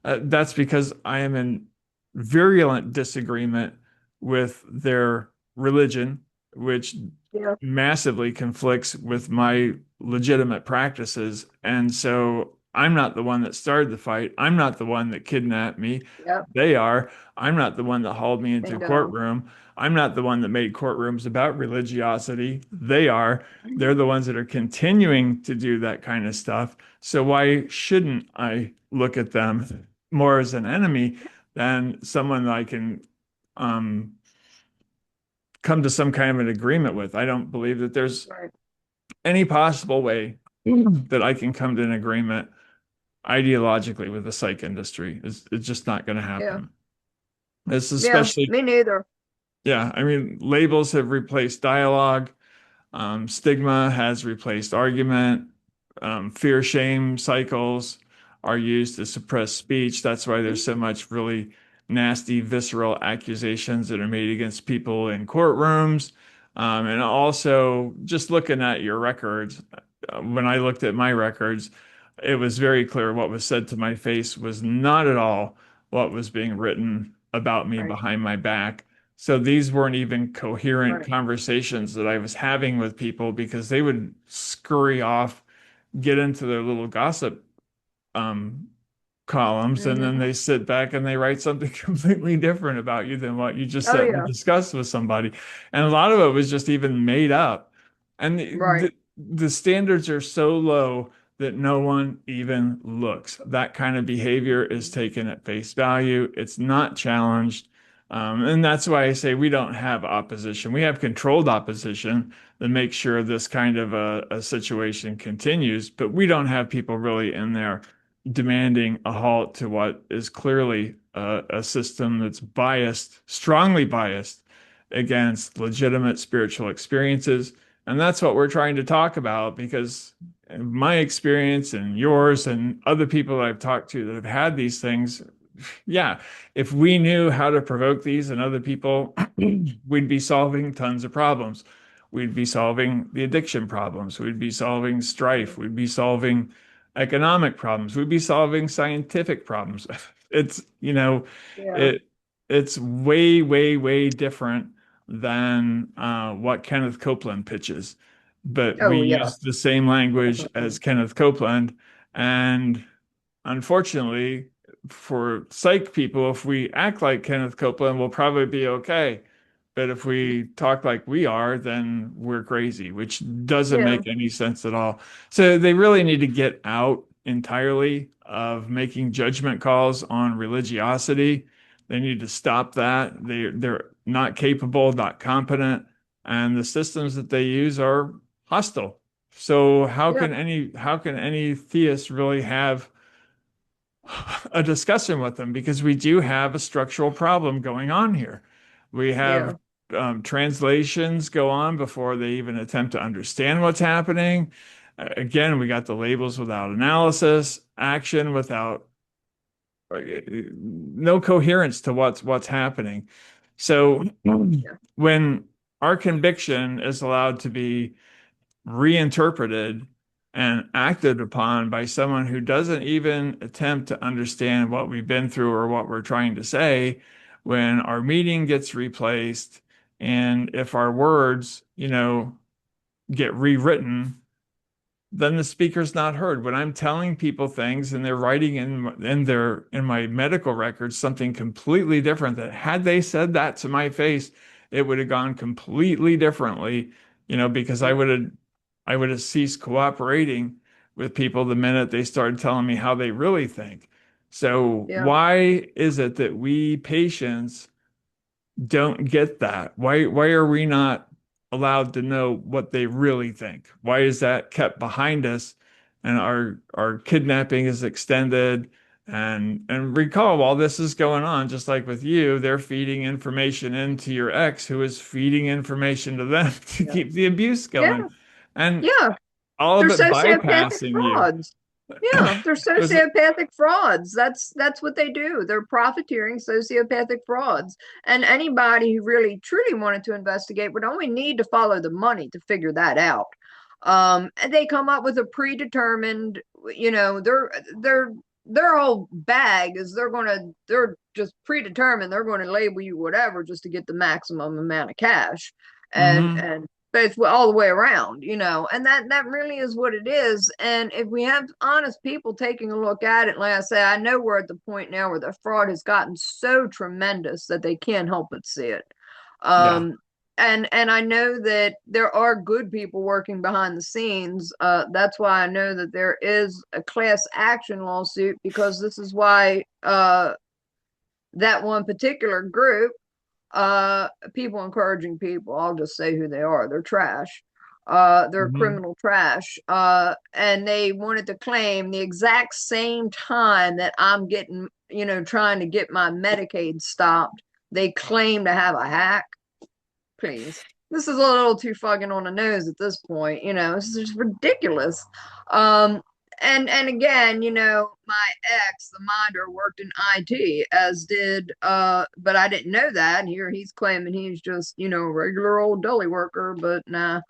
That's because I am in virulent disagreement with their religion, which Yep. massively conflicts with my legitimate practices. And so I'm not the one that started the fight. I'm not the one that kidnapped me. Yep. They are. I'm not the one that hauled me into a Bingo. courtroom. I'm not the one that made courtrooms about religiosity. They are. They're the ones that are continuing to do that kind of stuff. So why shouldn't I look at them more as an enemy than someone that I can um, come to some kind of an agreement with? I don't believe that there's Right. any possible way that I can come to an agreement ideologically with the psych industry. It's just not going to Yeah. happen. It's Yeah. especially, Me neither. yeah, I mean, labels have replaced dialogue. Stigma has replaced argument. Fear shame cycles are used to suppress speech. That's why there's so much really nasty, visceral accusations that are made against people in courtrooms. And also, just looking at your records, when I looked at my records, it was very clear what was said to my face was not at all what was being written about me Right. behind my back. So these weren't even coherent Right. conversations that I was having with people because they would scurry off, get into their little gossip um, columns, and then Hmm. they sit back and they write something completely different about you than what you just Oh sat and yeah. discussed with somebody. And a lot of it was just even made up. And Right. the standards are so low that no one even looks. That kind of behavior is taken at face value. It's not challenged. And that's why I say we don't have opposition. We have controlled opposition that makes sure this kind of a situation continues, but we don't have people really in there demanding a halt to what is clearly a system that's biased, strongly biased against legitimate spiritual experiences. And that's what we're trying to talk about because my experience and yours and other people that I've talked to that have had these things, yeah, if we knew how to provoke these in other people, we'd be solving tons of problems. We'd be solving the addiction problems. We'd be solving strife. We'd be solving economic problems. We'd be solving scientific problems. It's, Yeah. it it's way, way, way different than what Kenneth Copeland pitches. But we Oh yeah. use the same language Definitely. as Kenneth Copeland. And unfortunately, for psych people, if we act like Kenneth Copeland, we'll probably be okay. But if we talk like we are, then we're crazy, which doesn't Yeah. make any sense at all. So they really need to get out entirely of making judgment calls on religiosity. They need to stop that. They're not capable, not competent, and the systems that they use are hostile. So Yeah. how can any theist really have a discussion with them because we do have a structural problem going on here. We have Yeah. translations go on before they even attempt to understand what's happening. Again, we got the labels without analysis, action without no coherence to what's happening. So Yeah. when our conviction is allowed to be reinterpreted and acted upon by someone who doesn't even attempt to understand what we've been through or what we're trying to say, when our meeting gets replaced, and if our words, get rewritten, then the speaker's not heard. When I'm telling people things and they're writing in my medical records something completely different, that had they said that to my face, it would have gone completely differently, because Yeah. I would have ceased cooperating with people the minute they started telling me how they really think. So Yeah. why is it that we patients don't get that? Why are we not allowed to know what they really think? Why is that kept behind us and our kidnapping is extended? And recall, while this is going on, just like with you, they're feeding information into your ex who is feeding information to them to Yeah. keep the abuse Yeah. going. And Yeah. all They're of it sociopathic bypassing you. frauds. Yeah, they're Was it? sociopathic frauds. That's what they do. They're profiteering sociopathic frauds. And anybody who really truly wanted to investigate would only need to follow the money to figure that out. And they come up with a predetermined, their their whole bag is they're just predetermined. They're going to label you whatever just to get the maximum amount of cash. Hmm. And but it's all the way around, and that really is what it is. And if we have honest people taking a look at it, like I say, I know we're at the point now where the fraud has gotten so tremendous that they can't help but see it. Yeah. um and I know that there are good people working behind the scenes. That's why I know that there is a class action lawsuit, because this is why that one particular group, people encouraging people, I'll just say who they are, they're trash, They're Mhm. criminal trash. And they wanted to claim the exact same time that I'm getting, trying to get my Medicaid stopped, they claim to have a hack. Please. This is a little too fucking on the nose at this point, this is just ridiculous. Um, and again, my ex, the minder, worked in IT, as did but I didn't know that. And here he's claiming he's just, a regular old deli worker, but nah.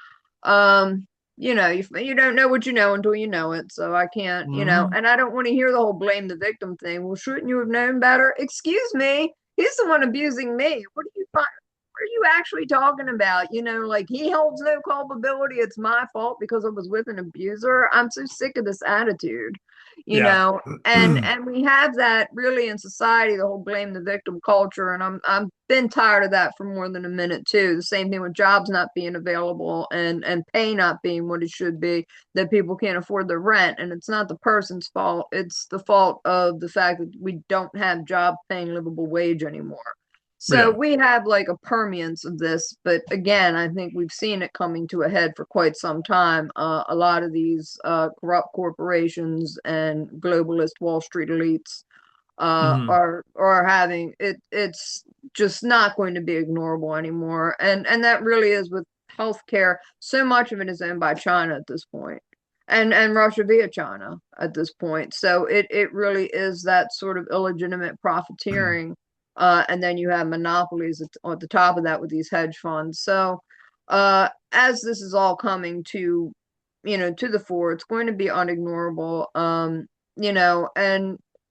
Um, you don't know what you know until you know it. So I can't, Mhm. and I don't want to hear the whole blame the victim thing. Well, shouldn't you have known better? Excuse me. He's the one abusing me. What are you actually talking about? Like he holds no culpability. It's my fault because I was with an abuser. I'm so sick of this attitude, Yeah. and we have that really in society, the whole blame the victim culture. And I'm been tired of that for more than a minute too. The same thing with jobs not being available and pay not being what it should be, that people can't afford their rent. And it's not the person's fault. It's the fault of the fact that we don't have job paying livable wage anymore. So Yeah. we have like a permeance of this, but again, I think we've seen it coming to a head for quite some time. A lot of these corrupt corporations and globalist Wall Street elites Mhm. are having it. It's just not going to be ignorable anymore, and that really is with healthcare. So much of it is owned by China at this point, and Russia via China at this point. So it really is that sort of illegitimate profiteering. And then you have monopolies at the top of that with these hedge funds. So, as this is all coming to the fore, it's going to be unignorable.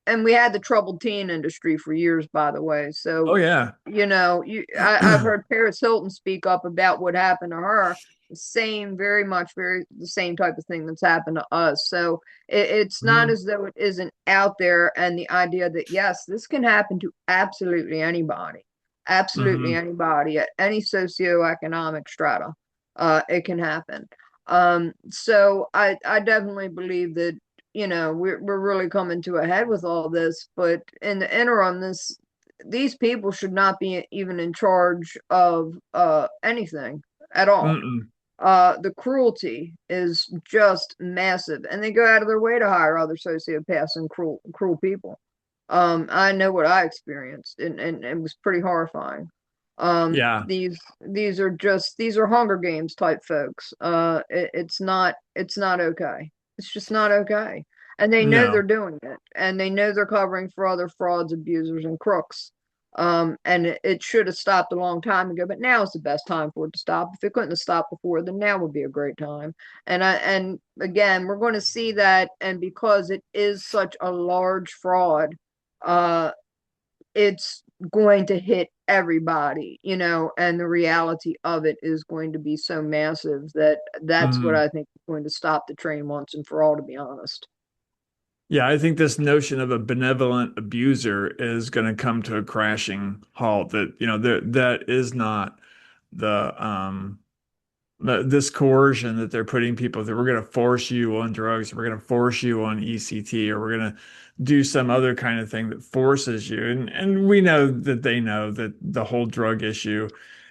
And we had the troubled teen industry for years, by the way. Oh So, yeah. I've heard Paris Hilton speak up about what happened to her. The same, very the same type of thing that's happened to us. So it's not Mhm. as though it isn't out there, and the idea that yes, this can happen to absolutely Mhm. anybody at any socioeconomic strata. It can happen. So I definitely believe that we're really coming to a head with all this, but in the interim, these people should not be even in charge of anything at all. Mm-mm. The cruelty is just massive, and they go out of their way to hire other sociopaths and cruel people. I know what I experienced, and it was pretty horrifying. Yeah. These are Hunger Games type folks. It's not okay. It's just not okay. And they know they're No. doing it, and they know they're covering for other frauds, abusers, and crooks. And it should have stopped a long time ago, but now is the best time for it to stop. If it couldn't have stopped before, then now would be a great time. And again, we're going to see that, and because it is such a large fraud, uh, it's going to hit everybody, and the reality of it is going to be so massive that that's what Mhm. I think is going to stop the train once and for all, to be honest. Yeah, I think this notion of a benevolent abuser is going to come to a crashing halt. That, that is not the this coercion that they're putting people through. We're going to force you on drugs. We're going to force you on ECT, or we're going to do some other kind of thing that forces you. And we know that they know that the whole drug issue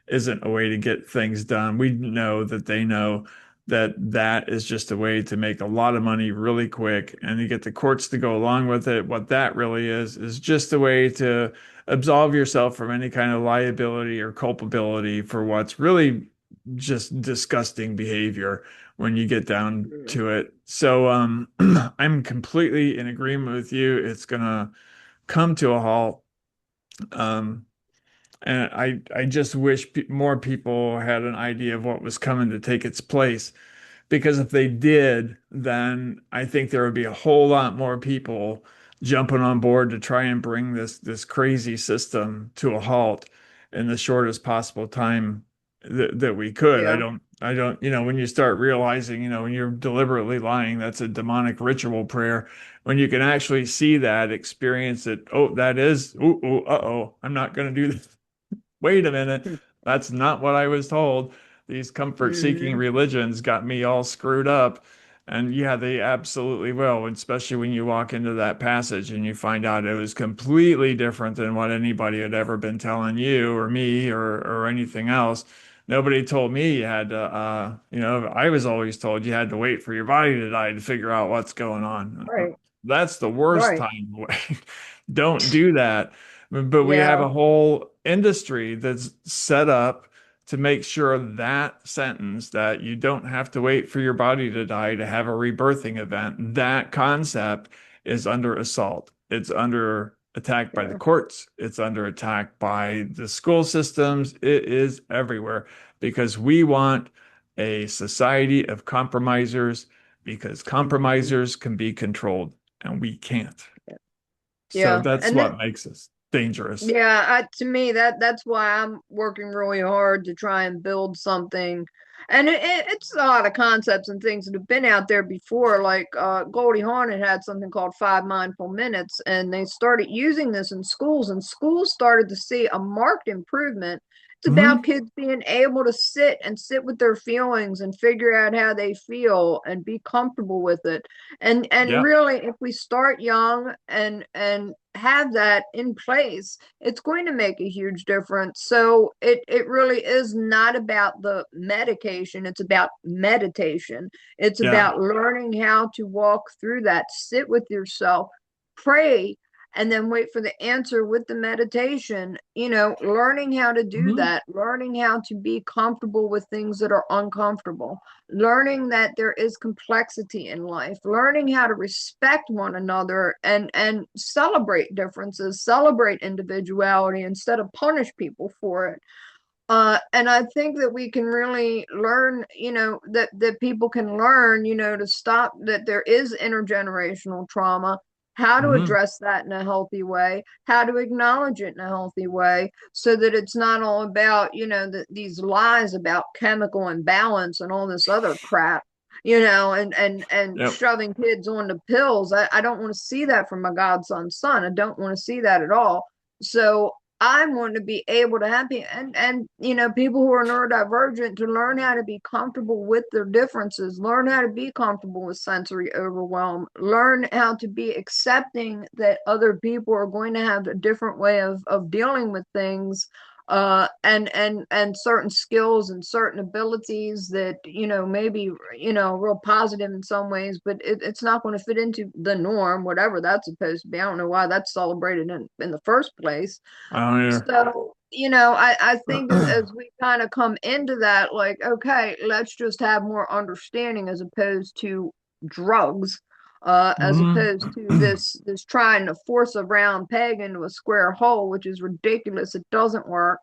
isn't a way to get things done. We know that they know that that is just a way to make a lot of money really quick, and you get the courts to go along with it. What that really is just a way to absolve yourself from any kind of liability or culpability for what's really just disgusting behavior when you get down Yeah. to it. So I'm completely in agreement with you. It's gonna come to a halt. Um, and I just wish more people had an idea of what was coming to take its place. Because if they did, then I think there would be a whole lot more people jumping on board to try and bring this crazy system to a halt in the shortest possible time that we could. Yeah. I don't, when you start realizing, when you're deliberately lying, that's a demonic ritual prayer. When you can actually see that, experience it, oh, that is, uh-oh, I'm not going to do this. Wait a minute, that's not what I was told. These comfort-seeking Hmm. religions got me all screwed up. And yeah, they absolutely will, especially when you walk into that passage and you find out it was completely different than what anybody had ever been telling you or me or anything else. Nobody told me you had to, I was always told you had to wait for your body to die to figure out what's going on. Right, That's the worst right. time to wait. Don't do that. But we have Yeah, a whole industry that's set up to make sure that sentence, that you don't have to wait for your body to die to have a rebirthing event, that concept is under assault. It's under attack by the yeah, courts. It's under attack by the school systems. It is everywhere because we want a society of compromisers because compromisers can be controlled and we can't. So yeah. that's And that, what makes us dangerous. yeah, to me that's why I'm working really hard to try and build something. And it's a lot of concepts and things that have been out there before. Like Goldie Hawn had something called 5 mindful minutes, and they started using this in schools, and schools started to see a marked improvement. It's about Hmm. kids being able to sit with their feelings and figure out how they feel and be comfortable with it. And Yeah. really, if we start young and have that in place, it's going to make a huge difference. So it really is not about the medication, it's about meditation. It's Yeah. about learning how to walk through that, sit with yourself, pray, and then wait for the answer with the meditation. Learning how to do Hmm. that, learning how to be comfortable with things that are uncomfortable, learning that there is complexity in life, learning how to respect one another and celebrate differences, celebrate individuality instead of punish people for it. And I think that we can really learn, that people can learn, to stop that there is intergenerational trauma, how to Hmm. address that in a healthy way, how to acknowledge it in a healthy way, so that it's not all about, these lies about chemical imbalance and all this other crap, and Yep. shoving kids onto pills. I don't want to see that from my godson's son. I don't want to see that at all. So I want to be able to have and people who are neurodivergent to learn how to be comfortable with their differences, learn how to be comfortable with sensory overwhelm, learn how to be accepting that other people are going to have a different way of dealing with things, and certain skills and certain abilities that maybe real positive in some ways, but it's not going to fit into the norm, whatever that's supposed to be. I don't know why that's celebrated in the first place. I don't So, I think either. as we kind of come into that, like, okay, let's just have more understanding as opposed to drugs, as Hmm. opposed to this trying to force a round peg into a square hole, which is ridiculous. It doesn't work,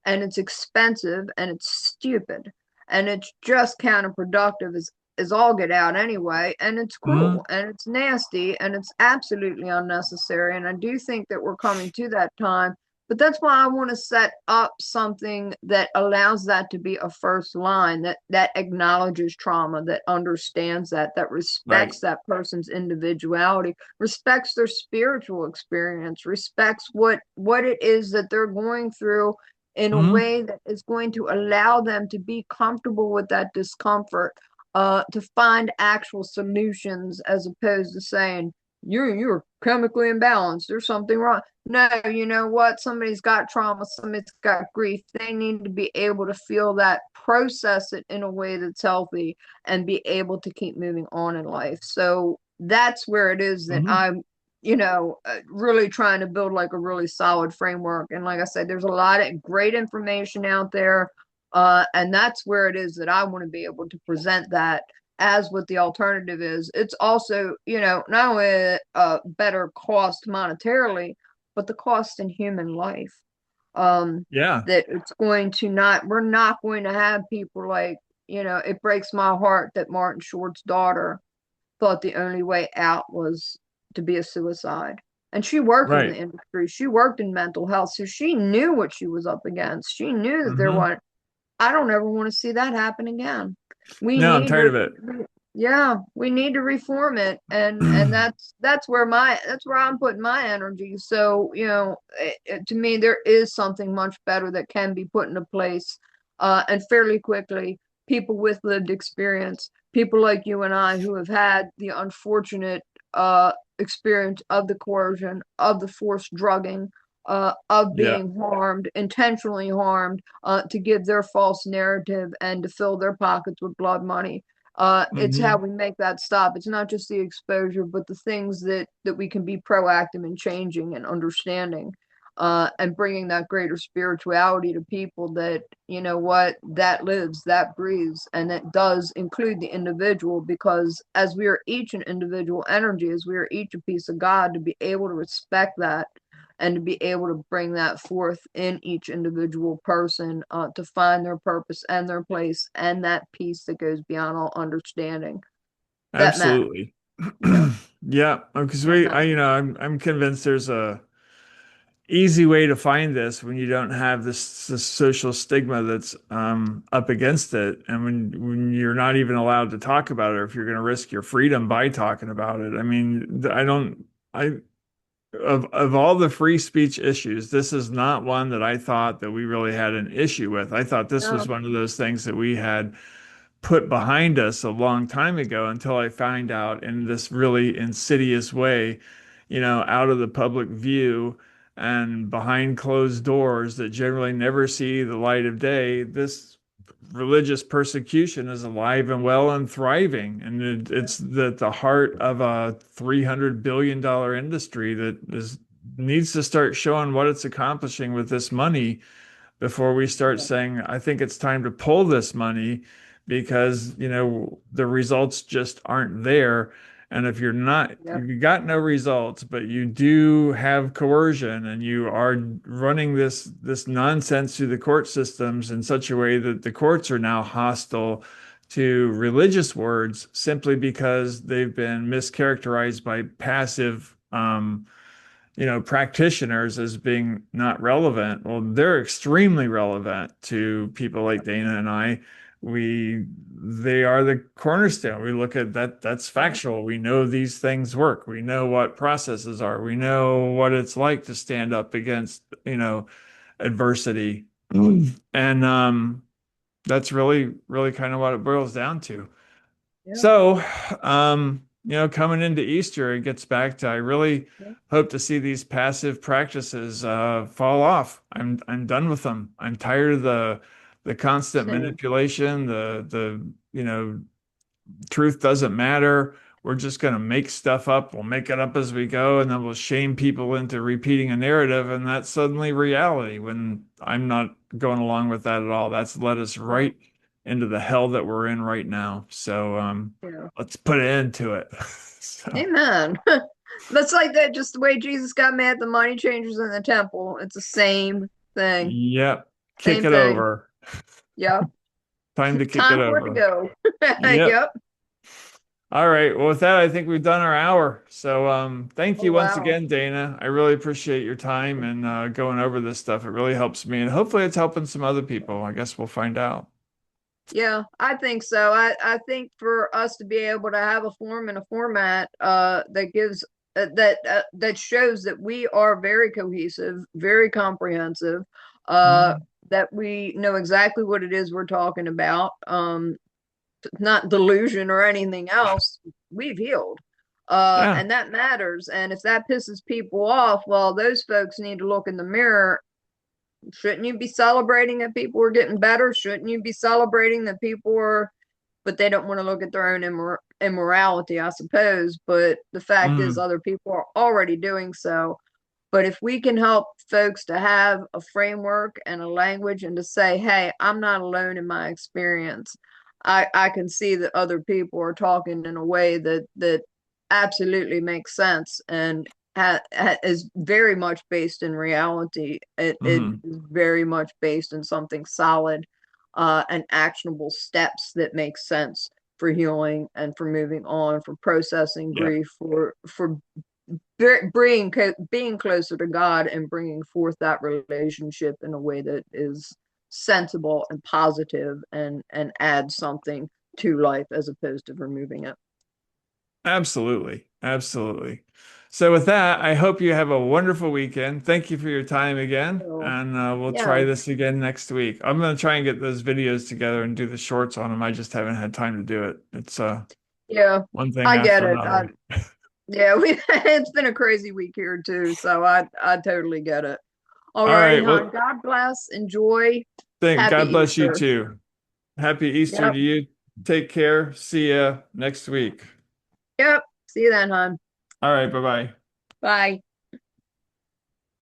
and it's expensive, and it's stupid, and it's just counterproductive as all get out anyway, and it's Hmm. cruel and it's nasty and it's absolutely unnecessary. And I do think that we're coming to that time, but that's why I want to set up something that allows that to be a first line, that acknowledges trauma, that understands that Right. respects that person's individuality, respects their spiritual experience, respects what it is that they're going through in a Hmm. way that is going to allow them to be comfortable with that discomfort, to find actual solutions as opposed to saying you're chemically imbalanced. There's something wrong. No, you know what? Somebody's got trauma. Somebody's got grief. They need to be able to feel that, process it in a way that's healthy, and be able to keep moving on in life. So that's where it is that Hmm. I'm, really trying to build like a really solid framework. And like I said, there's a lot of great information out there. And that's where it is that I want to be able to present that as what the alternative is. It's also, not only a better cost monetarily, but the cost in human life. Yeah. That it's going to not, we're not going to have people like, it breaks my heart that Martin Short's daughter thought the only way out was to be a suicide. And she worked in the Right. industry, she worked in mental health, so she knew what she was up against. She knew that there Hmm. was, I don't ever want to see that happen again. We No, I'm need tired to, of it. yeah, we need to reform it, and that's where I'm putting my energy. So, to me, there is something much better that can be put into place, and fairly quickly. People with lived experience, people like you and I who have had the unfortunate experience of the coercion, of the forced drugging, of Yeah. being harmed, intentionally harmed, to give their false narrative and to fill their pockets with blood money. It's how Hmm. we make that stop. It's not just the exposure, but the things that we can be proactive in changing and understanding, and bringing that greater spirituality to people that, you know what, that lives, that breathes, and that does include the individual, because as we are each an individual energy, as we are each a piece of God, to be able to respect that and to be able to bring that forth in each individual person, to find their purpose and their place and that peace that goes beyond all understanding. That matters. Absolutely. Yeah, Yeah, because that I'm convinced there's a easy way to find this when you don't have this social stigma that's up against it, and when you're not even allowed to talk about it, or if you're going to risk your freedom by talking about it. I mean, I don't, I of all the free speech issues, this is not one that I thought that we really had an issue with. I thought this was no, one of those things that we had put behind us a long time ago, until I find out in this really insidious way, out of the public view and behind closed doors that generally never see the light of day, this religious persecution is alive and well and thriving. And it's at the heart of a $300 billion industry that needs to start showing what it's accomplishing with this money before we start yeah, saying, I think it's time to pull this money, because, the results just aren't there. And if yeah, you got no results, but you do have coercion, and you are running this nonsense through the court systems in such a way that the courts are now hostile to religious words simply because they've been mischaracterized by passive practitioners as being not relevant. Well, they're extremely relevant to people like Dana and I. They are the cornerstone. We look at that, that's yeah, factual. We know these things work. We know what processes are. We know what it's like to stand up against, adversity. And that's really, really kind of what it boils down to. yeah, So, coming into Easter, it gets back to, I really yeah. hope to see these passive practices fall off. I'm done with them. I'm tired of the constant Same. manipulation, the truth doesn't matter. We're just going to make stuff up. We'll make it up as we go, and then we'll shame people into repeating a narrative, and that's suddenly reality, when I'm not going along with that at all. That's led us Yeah, right into the hell that we're in right now. So yeah. let's put an end to it. So, Amen. That's like that, just the way Jesus got mad at the money changers in the temple. It's the same thing. yep, kick Same it thing. over. Yep. Time to kick it Time for it to over. go. Yep. Yep. All right. Well, with that, I think we've done our hour. So, thank Oh, you once wow. again, Dana. I really appreciate your time and going over this stuff. It really helps me, and hopefully, it's helping some other people. I guess we'll find out. Yeah, I think so. I think for us to be able to have a form and a format, that gives, that shows that we are very cohesive, very comprehensive, uh, Mhm. that we know exactly what it is we're talking about, not delusion or anything else. We've healed. Yeah. And that matters. And if that pisses people off, well, those folks need to look in the mirror. Shouldn't you be celebrating that people are getting better? Shouldn't you be celebrating that people are, but they don't want to look at their own immorality, I suppose. But the fact is, Mm. other people are already doing so. But if we can help folks to have a framework and a language and to say, hey, I'm not alone in my experience. I can see that other people are talking in a way that absolutely makes sense and is very much based in reality. It Mm. is very much based in something solid, and actionable steps that make sense for healing and for moving on, for processing Yeah. grief, for being closer to God and bringing forth that relationship in a way that is sensible and positive and adds something to life as opposed to removing it. Absolutely. Absolutely. So, with that, I hope you have a wonderful weekend. Thank you for your time again. So And we'll yeah, try this again next week. I'm going to try and get those videos together and do the shorts on them. I just haven't had time to do it. It's yeah, one thing I get after it. another. Yeah, we it's been a crazy week here too, so I totally get it. All All righty, right. hon. Well, God bless. Enjoy. thank Happy God bless you Easter. too. Happy Easter Yep. to you. Take care. See ya next week. Yep. See you then, hon. All right. Bye bye. Bye.